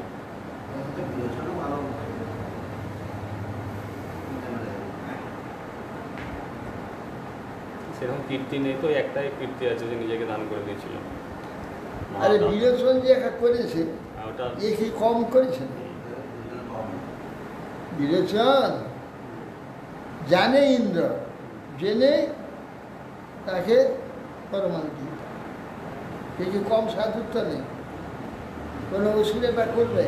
সেরকম কীর্তি নেই তো, একটাই কীর্তি আছে যে নিজেকে দান করে দিয়েছিল। আরে বিরোচন যে একা করেছে, ওটা এ কি কম করেছে? বিরোচন জানে ইন্দ্র, জেনে তাকে পরমান দিয়ে, সে কি কম সাধুত্ব নেই? কোনো ওষুধে তা করবে?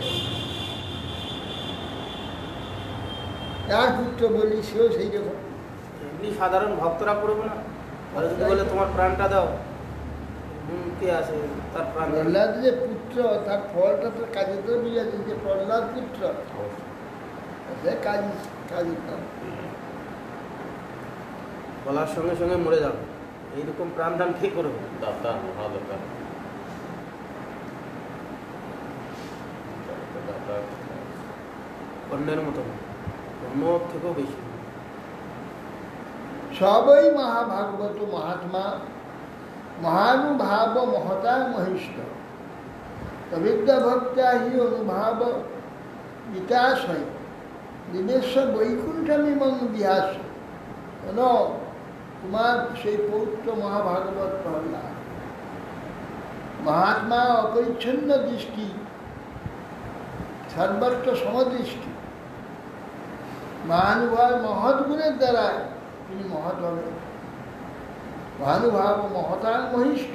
তার পুত্র বলি, সেও সেই রকম। এমনি সাধারণ ভক্তরা করবে না, আর যদি বলে তোমার প্রাণটা দাও, কে আছে তার প্রাণ? প্রহ্লাদ যে পুত্র, তার ফলটা তো কাজে তো বুঝাচ্ছে যে প্রহ্লাদ পুত্র কাজ কাজ বলার সঙ্গে সঙ্গে মরে যাবে, এইরকম প্রাণদান কে করবে? দাতা মহাদাতা দাতা অন্যের মতো না, অন্য থেকেও বেশি। সবই মহাভাগবত মহাত্মা মহানুভাব মহতা মহিষ্ঠ তবিদ্যা ভক্তা হি অনুভাব বিকাশয় নিবেশ বৈকুণ্ঠমিমং বিহাস। কেন তোমার সেই পৌত্র মহাভাগবত প্রহ্লাদ মহাত্মা অপরিচ্ছন্ন দৃষ্টি, সর্বত্র সমদৃষ্টি, মহানুভাব মহৎ গুণের দ্বারা তিনি মহৎ হবেন। মহানুভাব মহতাং মহিষ্ঠ,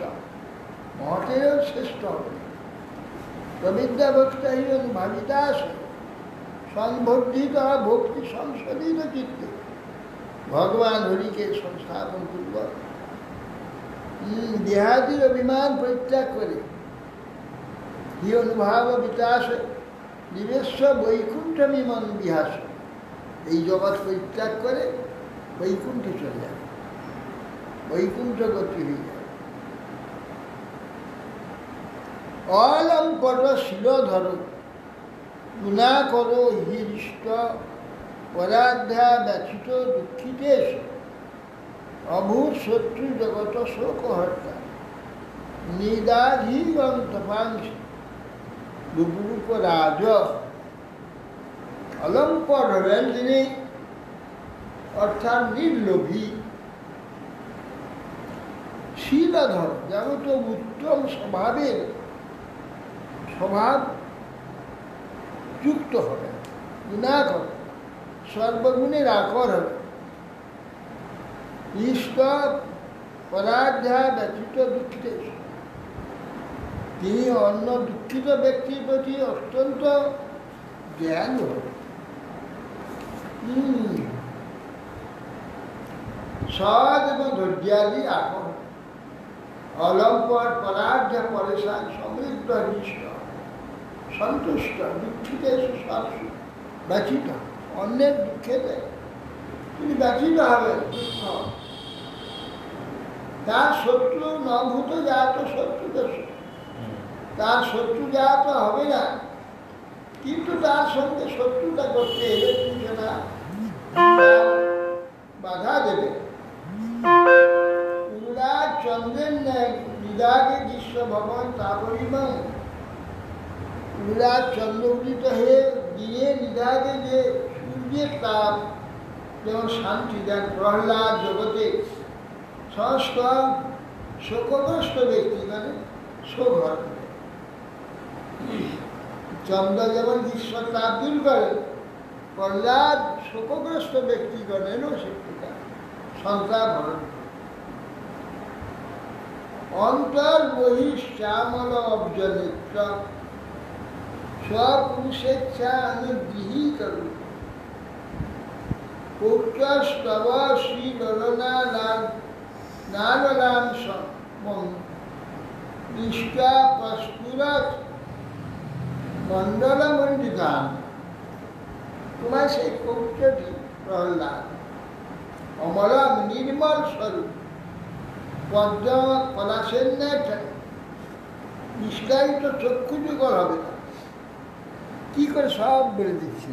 মহতেরও শ্রেষ্ঠ হবেন। প্রবিদ্যা ভক্তাই অনুভাবিতা আসে সংবর্ধিত ভক্তি সংশোধিত চিত্তে ভগবান হরিকে সংস্থাপন করব। দেহাদির অভিমান পরিত্যাগ করে হি অনুভাব বিকাশ নিবেশ্য বৈকুণ্ঠমিমং বিহাস, এই জগৎ পরিত্যাগ করে বৈকুণ্ঠে চলে যাবে, বৈকুণ্ঠ গতি হয়ে যাবে। অলম্পট শিরোধর গুণা করো হৃষ্ট পরাধ্যা ব্যথিত দুঃখিতেশ অভূত শত্রু জগত শোকহর্তা নিদাধীরন্তপাংশ রূপরূপ রাজ। অলম্পট হবেন তিনি, অর্থাৎ নির্লোভী, শীলধর যেমন তো উত্তম স্বভাবের স্বভাব যুক্ত হবে, গুণাকর সর্বগুণের আকর হবে, ইষ্ট পরাধ্যা ব্যথিত দুঃখিত, তিনি অন্য দুঃখিত ব্যক্তির প্রতি অত্যন্ত জ্ঞান হবে। সৎ এবং ধৈর্যাদি আকর, অলম্পট পরার্ধ পরেশান সমৃদ্ধ হৃষ্ট সন্তুষ্ট দুঃখিত ব্যথিত, অন্যের দুঃখেতে তিনি ব্যথিত হবেন, দুঃখ। তার শত্রু নভূত জাত শত্রু দোষ, তার শত্রু জাত হবে না, কিন্তু তার সঙ্গে শত্রুতা করতে এলে তুমি না বাধা দেবে। উল্লাস চন্দ্রের ন্যায় নিদাগে গ্রীষ্ম ভবন তাপরিমাণ, উল্লাস চন্দ্র উদিত হয়ে দিনে নিদাগে যে সূর্যের তাপ যেমন শান্তি দেন, প্রহ্লাদ জগতে সমস্ত শোকগ্রস্ত ব্যক্তি মানে শোক হয়। চন্দ্র যেমন গ্রীষ্ম তাপ দূর করে, প্রহ্লাদ শোকগ্রস্ত ব্যক্তিগণেরও শিক্ষিকা সন্তাপ হরণ। অন্তর বহিশ্যামল অব্জ নেত্র স্বপুরুষেচ্ছা অনুগৃহীত পৌত্রস্তব শ্রী ললনা নালাম দৃষ্টা প্রস্ফুরত মণ্ডলমণ্ডিতান। তোমার সেই পৌত্রটি প্রহ্লাদ অমরম নির্মল স্বরূপ পদ্ম পলাশের ন্যায় নিষ্কারিত চক্ষু যুগল হবে না। কি করে সব বলে দিচ্ছে,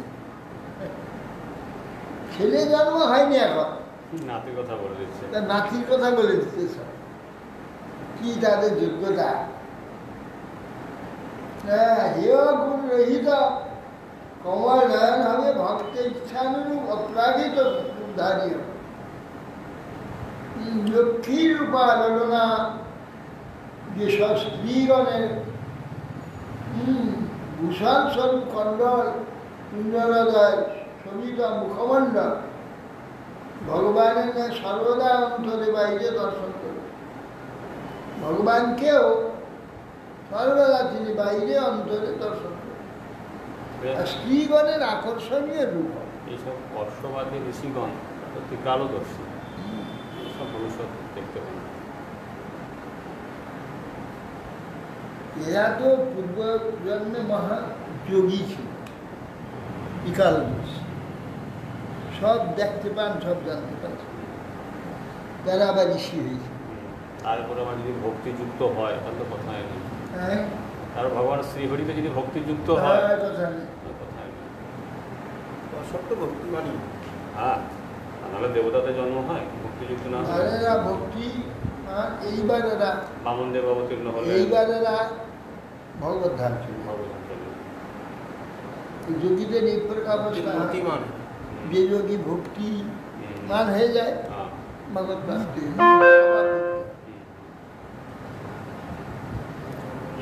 ছেলে জন্ম হয়নি এখন, নাতির কথা বলে দিচ্ছে, তার নাতির কথা বলে দিচ্ছে সব, কি তাদের যোগ্যতা। হ্যাঁ, হেয় গুণ রহিত কমল নয়ন হবে ভক্ত ইচ্ছানুরূপ অপ্রাকৃত উদ্ধারী হবে। লক্ষ্মী রূপা ললনা যেসব স্ত্রীগণের ভূষণ স্বরূপ কণ্ডল কুণ্ডলোদয় শোভিত মুখমণ্ডল ভগবানের ন্যায় সর্বদা অন্তরে বাইরে দর্শন করে। ভগবানকেও সর্বদা তিনি বাইরে অন্তরে দর্শন করেন। আর স্ত্রীগণের আকর্ষণীয় রূপ। এইসব অশ্ববাদী ঋষিগণ সত্যি কালদর্শী, সব ভবিষ্যৎ দেখতে পান। এরা তো পূর্ব জন্মে মহাযোগী ছিল, বিকালদর্শী, সব দেখতে পান, সব জানতে পান, তারা আবার ঋষি হয়েছে। তারপরে আমার যদি ভক্তিযুক্ত হয় তাহলে তো কথাই নেই। হ্যাঁ, আর ভগবান শ্রীহরিতে যদি ভক্তিযুক্ত হয় কথা নেই। কথাই নেই। সত্য ভক্তি মানি। হ্যাঁ, নাহলে দেবতাদের জন্ম হয় ভক্তিযুক্ত না হয়। এরা ভক্তি এইবার এরা বামন দেব অবতীর্ণ হলে এইবার এরা ভগবত ধাম ছিল। ভগবান চলে। যোগীদের এই প্রকার অবস্থা হয়, মতিমান। যে যোগী ভক্তি মান হয়ে যায় হ্যাঁ, ভগবত প্রাপ্তি।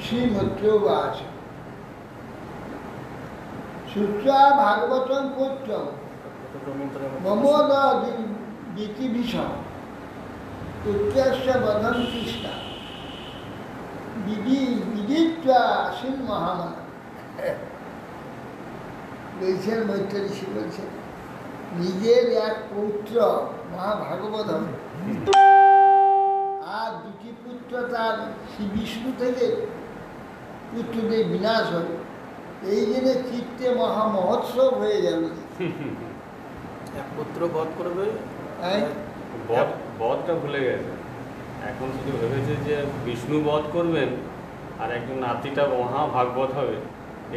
শ্রীমত্রবাচ শুচ্ছা ভাগবতং পুত্রম মমোদীতি বিষম পুত্রস্য বধম কৃষ্ণ বিদিত্বা আসীন মহামানা। বলছেন মৈত্র ঋষি বলছেন নিজের এক পৌত্র মহাভাগবত আর দুটি পুত্র তার শ্রী বিষ্ণু থেকে পুত্রদের বিনাশ হবে, এই জন্য চিত্তে মহা মহোৎসব হয়ে গেল। এক পুত্র বধ করবে, বধটা ভুলে গেছে, এখন শুধু ভেবেছে যে বিষ্ণু বধ করবেন আর একজন নাতিটা মহা ভাগবত হবে।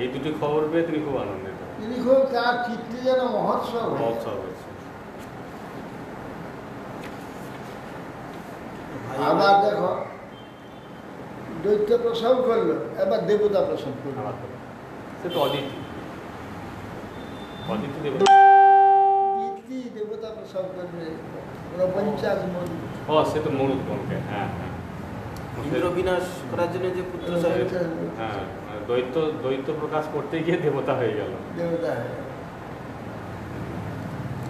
এই দুটি খবর পেয়ে তিনি খুব আনন্দিত, তিনি খুব তার চিত্তে যেন মহোৎসব হয়ে গেল। মহোৎসব হয়েছে। আবার দেখো দৈত্য প্রসব করলো, এবার দেবতা প্রসব করলো। আবার তো সে তো অদিতি, অদিতি দেবতা। কীর্তি দেবতা প্রসব করবে, ওরা পঞ্চাশ মন্দির। ও সে তো মরুদ গণকে, হ্যাঁ হ্যাঁ। ইন্দ্র বিনাশ করার জন্য যে পুত্র চাইবে, হ্যাঁ, দৈত্য প্রকাশ করতে গিয়ে দেবতা হয়ে গেল। দেবতা হয়ে গেল।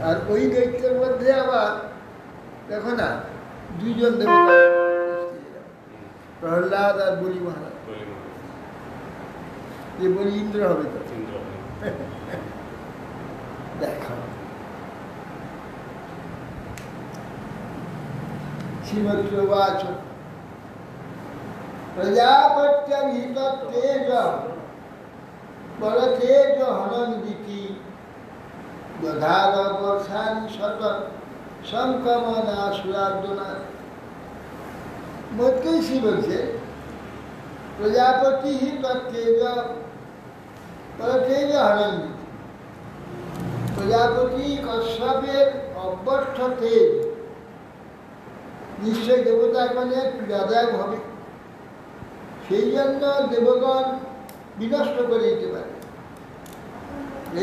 আর ওই দৈত্যের মধ্যে আবার দেখো না দুইজন দেবতা, প্রহ্লাদ আর বলি মহারাজ। বলি মহারাজ, যে বলি ইন্দ্র হবে তো। ইন্দ্র। দেখো শ্রীমদ্বাচ প্রজাপত্যভিত তেজ বলতেজ হনন্দিতি দধার বর্ষানি শত সংক্রমণা সুরার্দনা। মৈত্রী বলছে প্রজাপতি তত্তেজ বলতেজ হনন্দিতি। প্রজাপতি কশ্যপের অব্যর্থ তেজ নিশ্চয় দেবতাগণে পীড়াদায়ক হবে, সেই জন্য দেবগণ বিনষ্ট করে দিতে পারে।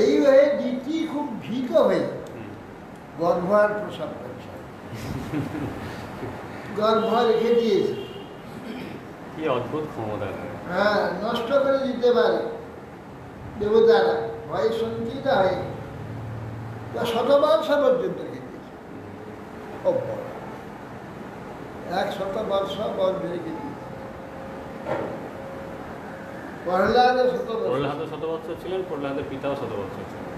এই হয়ে দিতি খুব ভীত হয়ে গর্ভার প্রসব করছে, গর্ভ রেখে দিয়েছে। কি অদ্ভুত ক্ষমতা! হ্যাঁ, নষ্ট করে দিতে পারে দেবতারা, ভয়ে শঙ্কিত হয়। শতবর্ষ পর্যন্ত রেখে দিয়েছে, 100 বর্ষ রেখে দিয়েছে। প্রহ্লাদের 100 বর্ষ। প্রহ্লাদ 100 বছর ছিলেন, প্রহ্লাদের পিতাও 100 বছর ছিলেন।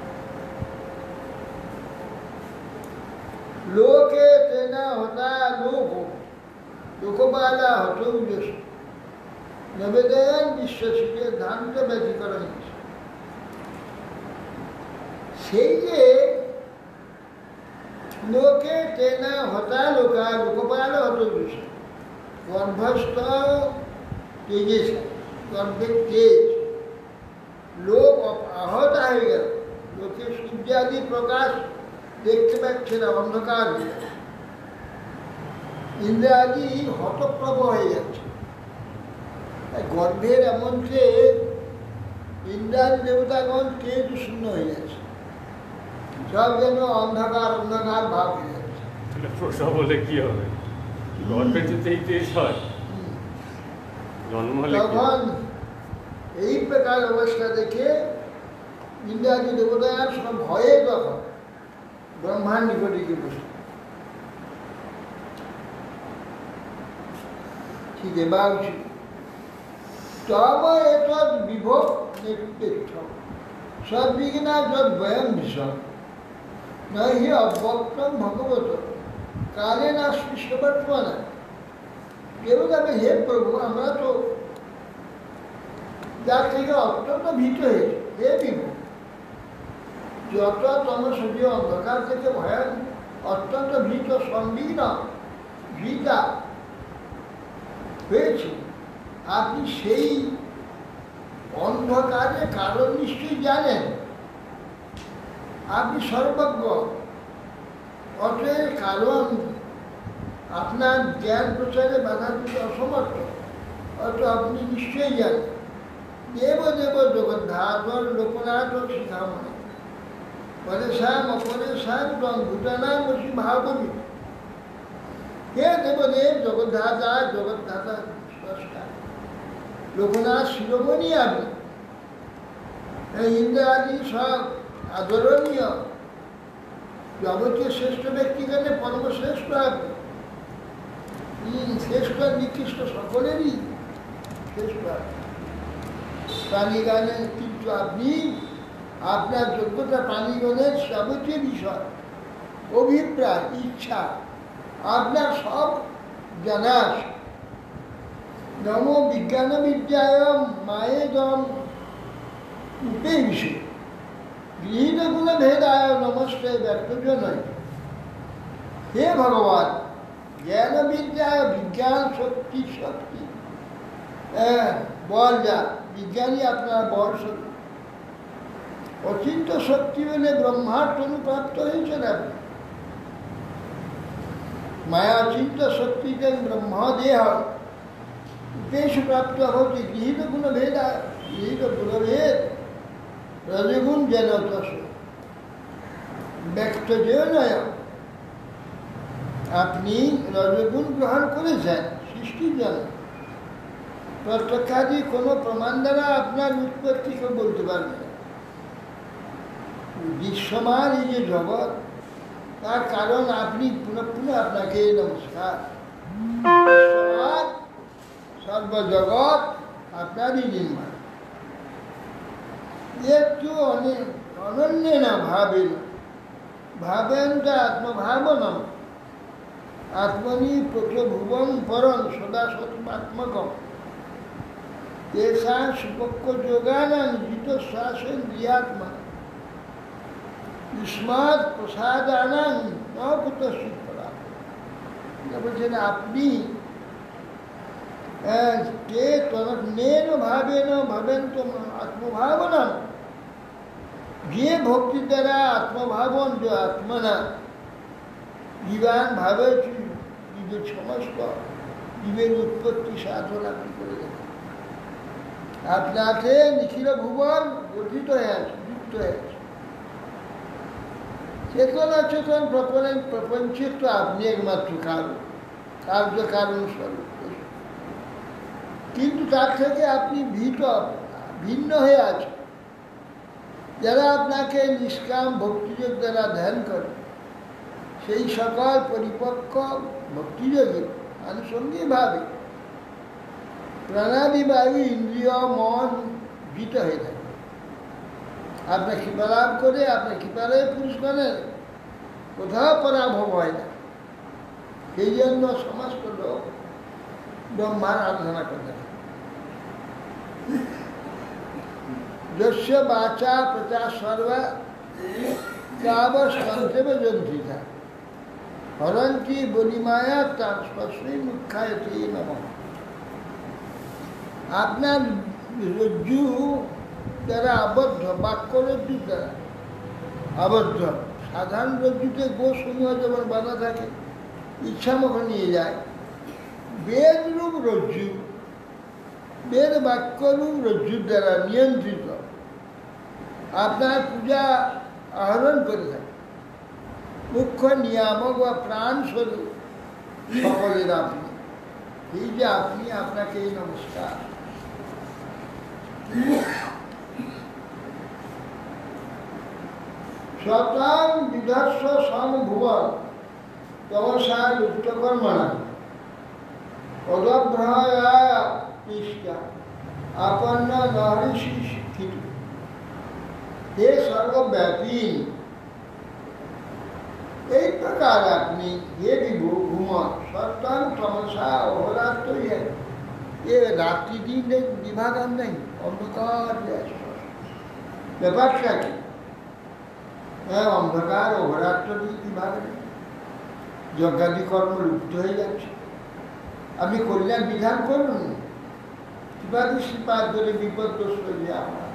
লোকে তেনা হতা লোকপালা হতৌ যশ নবেদয়ন বিশ্বশিকে ধান্ত ব্যতিকরণ। সেই যে লোকে তেনা হতা লোকপাল হতৌ যশ, গর্ভস্থ তেজেশ, গর্ভের তেজ, লোক আহত হয়ে গেল। লোকে সূর্যাদি প্রকাশ দেখতে পাচ্ছে না, অন্ধকার হয়ে যাচ্ছে। ইন্দ্রাদি হতপ্রভ হয়ে যাচ্ছে। গর্ভের এমনকি ইন্দ্রাদি দেবতাগণ তেজ শূন্য হয়ে যাচ্ছে, সব যেন অন্ধকার অন্ধকার ভাব হয়ে যাচ্ছে। প্রসব হলে কি হবে? গর্ভের যদি এই তেজ হয়, জন্ম হলে কি হবে? তখন এই প্রকার অবস্থা দেখে ইন্দ্রাদি দেবতার সব ভয়ে তখন ব্রহ্মার নিকটে গিয়ে বসে। ঠিক এবার তব এতদ বিভব নির্পেক্ষ সদ্বিঘ্না যদ বয়ম ভীষণ নহি অব্যক্তম ভগবত কালে না সৃষ্টবর্তমানা। কেউ যাবে, হে প্রভু, আমরা তো যার থেকে অত্যন্ত ভীত হয়েছে, হে বিভু, যত তমসূর্য অন্ধকার থেকে ভয়ান অত্যন্ত ভীত সংবিঘ্ন ভীতা হয়েছে, আপনি সেই অন্ধকারের কারণ নিশ্চয়ই জানেন। আপনি সর্বজ্ঞ, অতএব কারণ আপনার জ্ঞান প্রচারে বাধা দিতে অসমর্থ, অত আপনি নিশ্চয়ই জানেন দেব দেব জগদ্ধাধর লোকনাথ শিখামণি পরেশাম অপরেশাম তং ভূটানাম বসি ভাবনি। হে দেবদেব জগদ্ধাতা, জগদ্ধাতা স্রষ্টা লোকনাথ শিরোমণি আপনি, ইন্দ্রাদি সব আদরণীয় যাবতীয় শ্রেষ্ঠ ব্যক্তিগণে পরমশ্রেষ্ঠ আপনি, শ্রেষ্ঠ নিকৃষ্ট সকলেরই শ্রেষ্ঠ প্রাণীগণের, কিন্তু আপনি আপনার যোগ্যতা প্রাণীগণের যাবতীয় বিষয় অভিপ্রায় ইচ্ছা আপনার সব জানাস। নম বিজ্ঞান বিদ্যায় মায়েদম উপে বিষয় গৃহীত গুণ ভেদায় নমস্তে ব্যর্থজ নয়। হে ভগবান, জ্ঞান বিদ্যায় বিজ্ঞান শক্তি শক্তি বল যা বিজ্ঞানী আপনার বল শক্তি, অচিন্ত শক্তি বলে ব্রহ্মার অনুপ্রাপ্ত হয়েছেন আপনি। মায়া চিন্ত শক্তিতে ব্রহ্মদেহ উপেশ প্রাপ্ত হচ্ছে গৃহীত গুণ ভেদা, গৃহীত গুণভেদ রজগুণ যেন তস ব্যক্ত যেও নয়। আপনি রজগুণ গ্রহণ করেছেন সৃষ্টির জন্য, প্রত্যক্ষাদি কোনো প্রমাণ দ্বারা আপনার উৎপত্তিকে বলতে পারবে না। বিশ্বমান এই যে জগৎ, তার কারণ আপনি পুনঃ পুনঃ আপনাকে নমস্কার। বিশ্বমান সর্বজগৎ আপনারই নির্মাণ। একটু অনন্য না ভাবেন, ভাবেন তা আত্মভাবনম আত্মনি প্রভুবং পরং সদা সত্মাত্মকম এসা সুপক্ষ যোগানাং জিত শ্বাসেন্দ্রিয়াত্মা ইস্মাদ প্রসাদানাং নভূত শিক্ষা। বলছেন আপনি কে তনেন ভাবেন ভাবেন তো আত্মভাবনা, যে ভক্তি দ্বারা আত্মভাবন যে আত্মনা জীবান ভাবে জীবের সমস্ত জীবের উৎপত্তি সাধন আপনি করে দেন। আপনাকে নিখিল ভুবন গঠিত হয়ে আছে, যুক্ত হয়ে আছে। চেতন অচেতন প্রপঞ্চের তো আপনি একমাত্র কারণ, কার্য কারণ স্বরূপ, কিন্তু তার থেকে আপনি ভিন্ন হয়ে আছেন। যারা আপনাকে নিষ্কাম ভক্তিযোগ দ্বারা ধ্যান করে, সেই সকল পরিপক্ক ভক্তিযোগে আনুষঙ্গিকভাবে প্রাণাদি বায়ু ইন্দ্রিয় মন জিত হয়ে থাকে। আপনার কৃপা লাভ করে, আপনার কৃপালয় পুরুষগণের কোথাও পরাভব হয় না। সেই জন্য সমস্ত লোক ব্রহ্মার আরাধনা করে থাকে। যস্য বাচা প্রচার সর্বা কাবস্কন্তেব জন্ত্রিতা হরন্তি বলিমায়া তার স্পর্শই মুখ্যায়তে নমঃ। আপনার রজ্জু দ্বারা আবদ্ধ, বাক্য রজ্জু দ্বারা আবদ্ধ। সাধারণ রজ্জুতে গোসমূহ যেমন বাঁধা থাকে, ইচ্ছা মতো নিয়ে যায়। বেদরূপ রজ্জু, বেদ বাক্যরূপ রজ্জুর দ্বারা নিয়ন্ত্রিত আপনার পূজা আহরণ করে থাকে। মুখ্য নিয়ামক বা প্রাণ স্বরূপ সকলের আপনি। এই যে আপনি, আপনাকে এই নমস্কার। শতাং বিধর্ষ সমভুবন তমসা লুপ্তকর্মণা অদভ্রয়া তিষ্ঠা আপন্ন নহরিষি শিক্ষিত। হে সর্বব্যাপী, এই প্রকার আপনি হে বিভু ঘুমন সত্যাং তমসা অহরাত্রই এ রাত্রি দিন বিভাগ আর নেই, অন্ধকার ব্যাপারটা কি? হ্যাঁ, অন্ধকার অহরাত্র দিয়ে বিভাগ নেই, যজ্ঞাদি কর্ম লুপ্ত হয়ে যাচ্ছে। আপনি কল্যাণ বিধান করুন, কৃপাদি শ্রীপাদ ধরে বিপদ দোষ হয়ে আমরা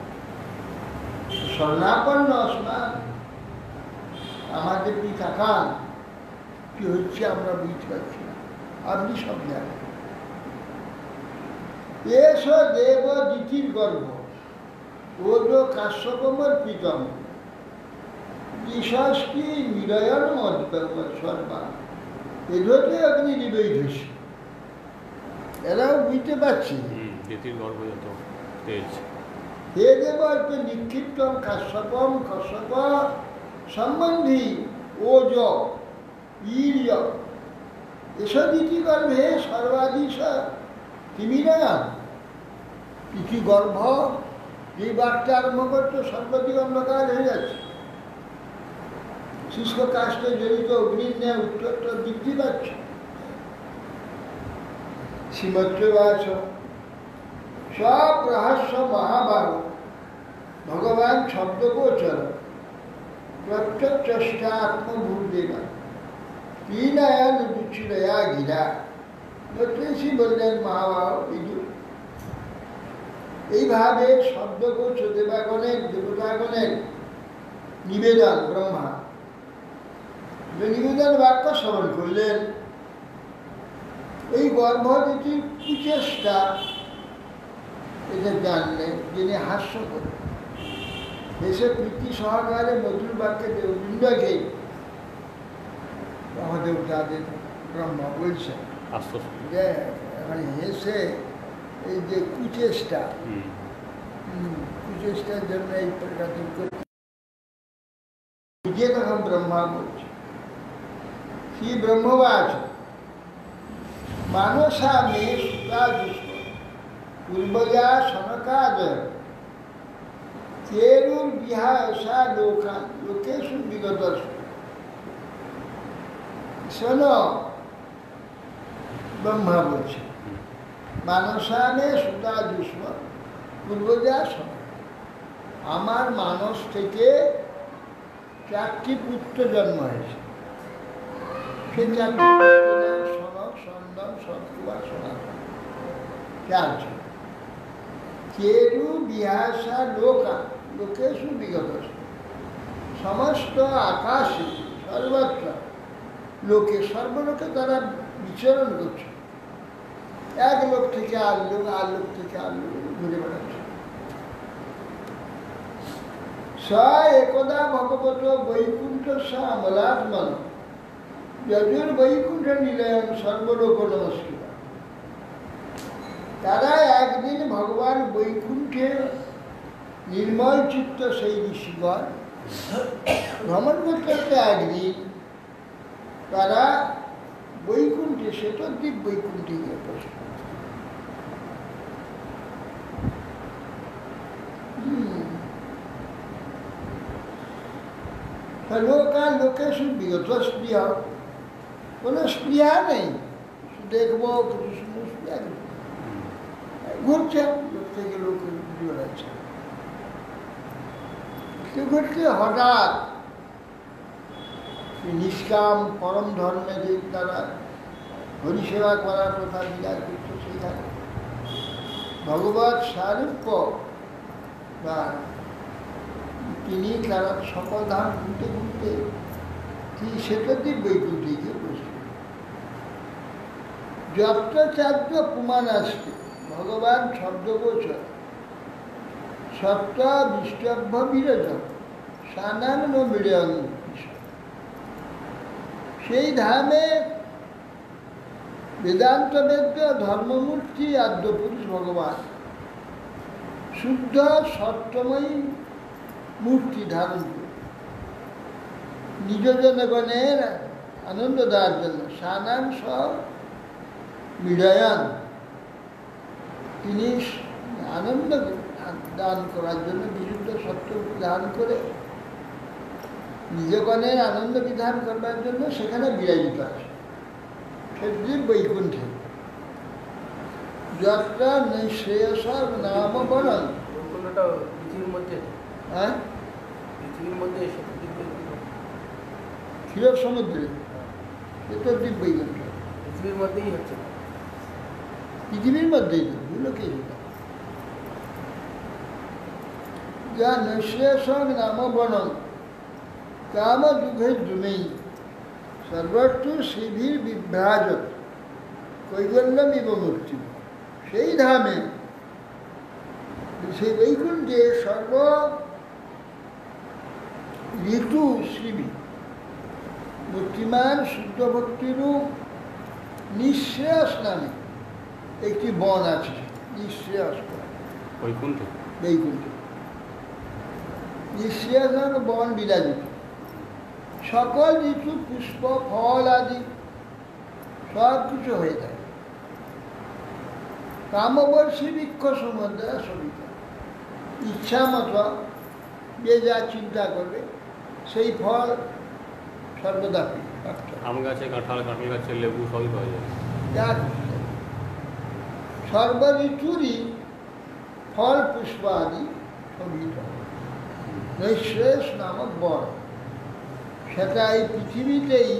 স্বর্ণাপন্ন স্নান আমাদের কি তাকান, কি হচ্ছে আমরা বুঝতে পারছি না, আপনি সব জানেন। এস দেব দিতির গর্ভ ওজ কাশ্যপমর প্রীতম ঈশাস্তি নিরয়ন সর্বা এধতে অগ্নি নিবেধস। এরাও বুঝতে পারছি দিতির গর্ভ যত তেজ। হে দেব অল্পে নিক্ষিপ্তম কাশ্যপম কশ্যপ সম্বন্ধী ওজ ঈর্য এসব দিতি গর্ভে সর্বাদিশ তিমিরা তিথি গর্ভ এই বার্তা আরম্ভ করতে সর্বাধিক অন্ধকার হয়ে যাচ্ছে। শুষ্ক কাষ্টে জড়িত অগ্নির ন্যায় উত্তরটা বৃদ্ধি পাচ্ছে। শ্রীমৎবাস সব রহস্য মহাবাহ ভগবান শব্দগোচর প্রত্যক্ষা আত্মভূদেবা তিনায়ন দুচ্ছিরয়া গিরা। নতুনসি বললেন মহাবাহ বিদুর, এইভাবে শব্দগোচর দেবাগণের দেবতাগণের নিবেদন ব্রহ্মা নিবেদন বাক্য শ্রবণ করলেন। এই গর্ভবতীর কুচেষ্টা এটা জানলেন, যিনি হাস্য করেন দেশে প্রীতি সহকারে মধুর বাক্যে দেববৃন্দকে আমাদের যাদের ব্রহ্মা বলছেন যে মানে হেসে এই যে কুচেষ্টার জন্য এই প্রকাশ যে তখন ব্রহ্মা বলছে শ্রী ব্রহ্মবাচ মানসা মে সুতা দুষ্প পূর্বজা সনকাদ চেরুর বিহাসা লোকান লোকেশু বিগত। শোনো, ব্রহ্মা বলছে মানসা মে সুতা দুষ্প পূর্বজা সন, আমার মানস থেকে 4টি পুত্র জন্ম হয়েছে। সে 4টি সনক সন্দন সৎকুবা সনাতন 4 জন। চেরু বিহাসা লোকা লোকেশু বিগত, সমস্ত আকাশে সর্বত্র লোকে সর্বলোকে তারা বিচরণ করছে। এক লোক থেকে আর লোক, আর লোক থেকে আর লোক ঘুরে বেড়াচ্ছে। স একদা ভগবত বৈকুণ্ঠ সা অমলাত্মন যজুর বৈকুণ্ঠ নিলয়ন সর্বলোক নমস্কৃত। তারা একদিন ভগবান বৈকুণ্ঠে নির্মল চিত্ত সেই ঋষিগণ ভ্রমণ করতে করতে একদিন তারা বৈকুণ্ঠে শ্বেতদ্বীপ বৈকুণ্ঠে গিয়ে বসে। লোকাল লোকেশু বিগত স্পৃহা, কোনো স্পৃহা নেই, দেখবো কিছু সুন্দর স্পৃহা ঘুরছে, লোক থেকে লোক বেড়াচ্ছে। ঘুরতে হঠাৎ নিষ্কাম পরম ধর্মের দ্বারা হরিসেবা করার কথা বিরাট করছে। সেইখানে ভগবত স্বরূপ বা তিনি তারা সকল ধাম ঘুরতে ঘুরতে তিনি শ্বেতদ্বীপ বৈকুণ্ঠে গিয়ে বসলেন। যত্রচার্য পুমান আসতে ভগবান শব্দগোচর সত্য বিষ্টভ্য বিরজ সানান্ন মিড়ন। সেই ধামে বেদান্ত বেদ্য ধর্মমূর্তি আদ্যপুরুষ ভগবান শুদ্ধ সত্যময়ী মূর্তি ধারণ করে নিজ জনগণের আনন্দ দেওয়ার জন্য সানান সহ মিড়ায়ান, তিনি আনন্দ দান করার জন্য বিশুদ্ধ সত্য দান করে নিজগণের আনন্দ বিধান করবার জন্য সেখানে বিরাজিত আছে। শ্বেতদ্বীপ বৈকুণ্ঠে যাত্রা শ্রেয়স নাম বরণ পৃথিবীর মধ্যে, হ্যাঁ পৃথিবীর মধ্যে ক্ষীর সমুদ্রে শ্বেতদ্বীপ বৈকুণ্ঠ পৃথিবীর মধ্যেই হচ্ছে, পৃথিবীর মধ্যেই তো ভুলোকে যা নৈশ্রেয়স নাম বরণ কাম দুঃখে দ্রুমেই সর্বত্র শিবির বিভ্রাজত কৈবল্যম ইব মূর্তি। সেই ধামে, সেই বৈকুণ্ঠে সর্ব ঋতু শ্রীবি মূর্তিমান শুদ্ধ ভক্তিরূপ নিঃশ্রেয়স নামে একটি বন আছে। নিঃশ্রেয়স বৈকুণ্ঠ, বৈকুণ্ঠ নিঃশ্রেয়স নামে বন বিরাজিত। সকল ঋতু পুষ্প ফল আদি সব কিছু হয়ে যায়। কামবর্ষী বৃক্ষ সম্বন্ধে সবিতা ইচ্ছা মতো যে যা চিন্তা করবে সেই ফল সর্বদা প্রাপ্ত। আম গাছে কাঁঠাল, কাঁঠাল গাছে লেবু সবই পাওয়া যায়। যা সর্ব ঋতুরই ফল পুষ্প আদি সবিত নৈশ্রেষ নামক বন, সেটা এই পৃথিবীতেই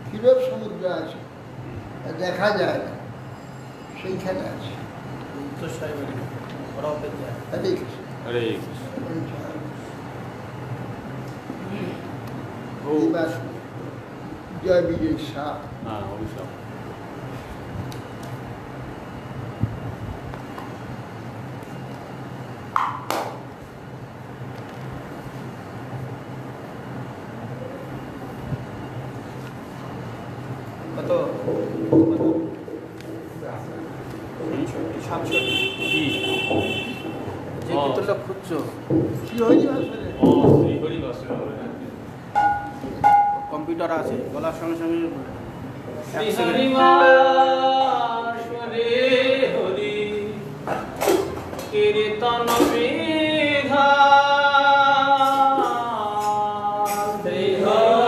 ক্ষীর সমুদ্র আছে, দেখা যায় না, সেইখানে আছে। হরে কৃষ্ণ। হরে কৃষ্ণ। ও এইবার জয় বিজয় শাহ। হ্যাঁ, অভিশাপ। কত? 700 কি? যে কীর্তনটা খুঁজছো কি হয়ে আসলে ও শ্রী হরি বাসুদেব। কম্পিউটার আছে, বলার সঙ্গে সঙ্গে শ্রী হরি বাস হরে হরি কীর্তন বিধান। Shri Hari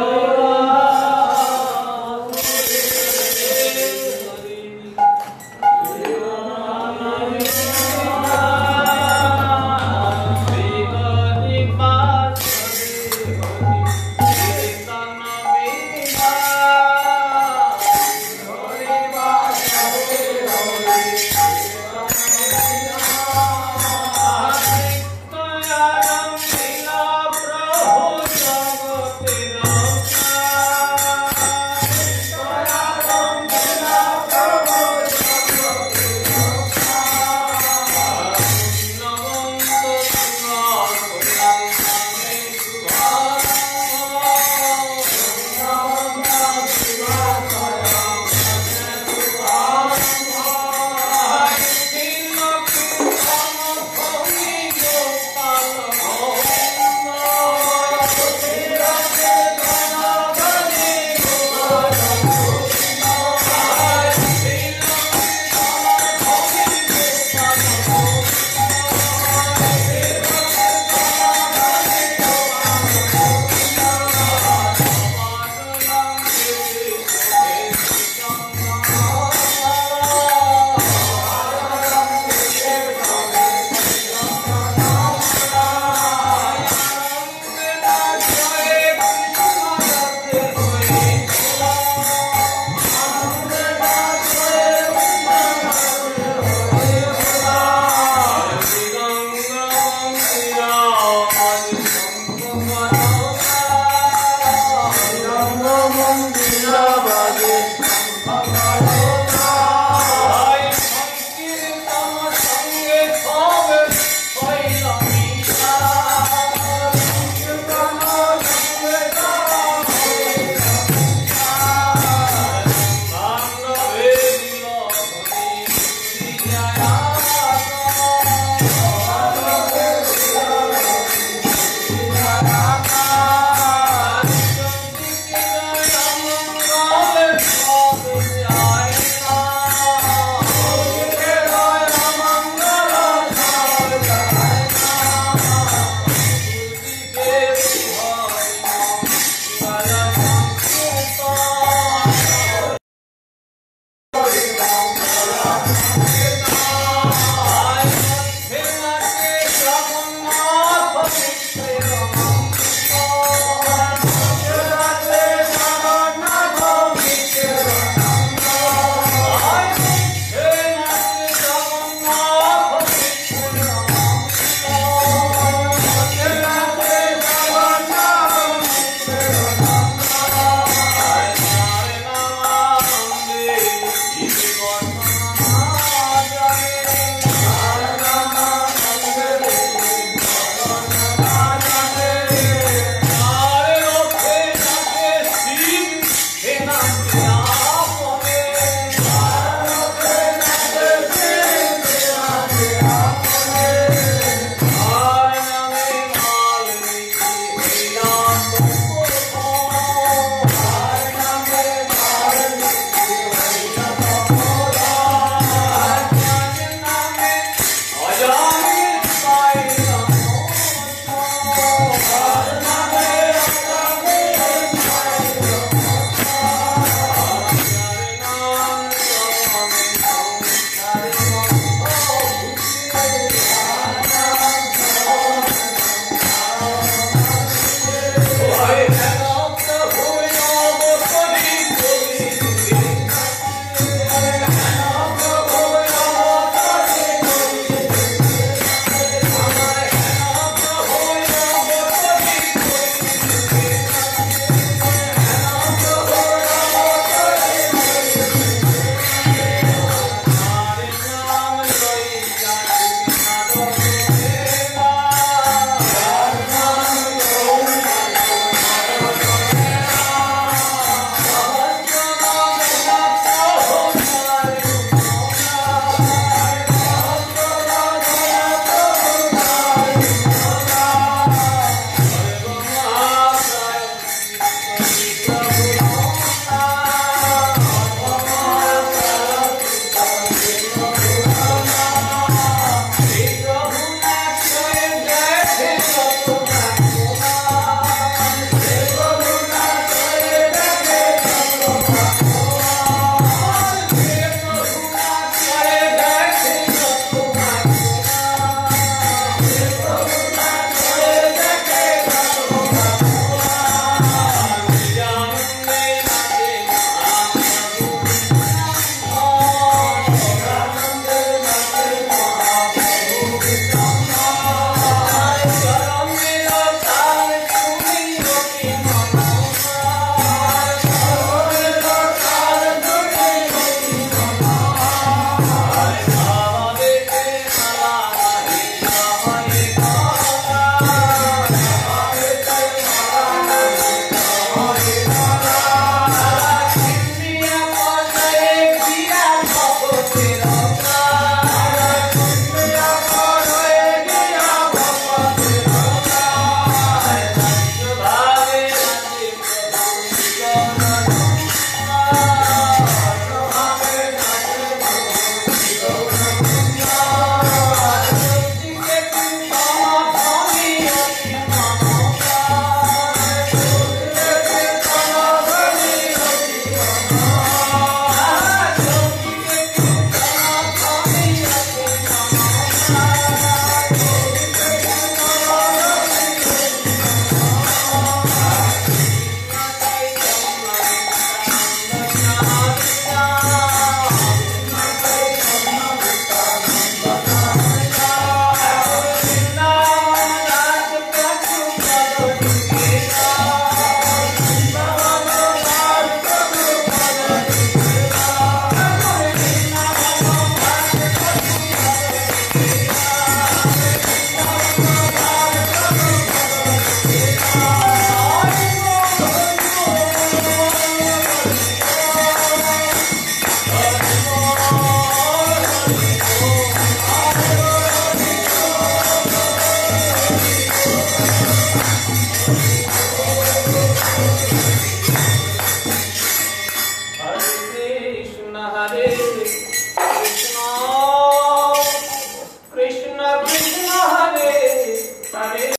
Thank you.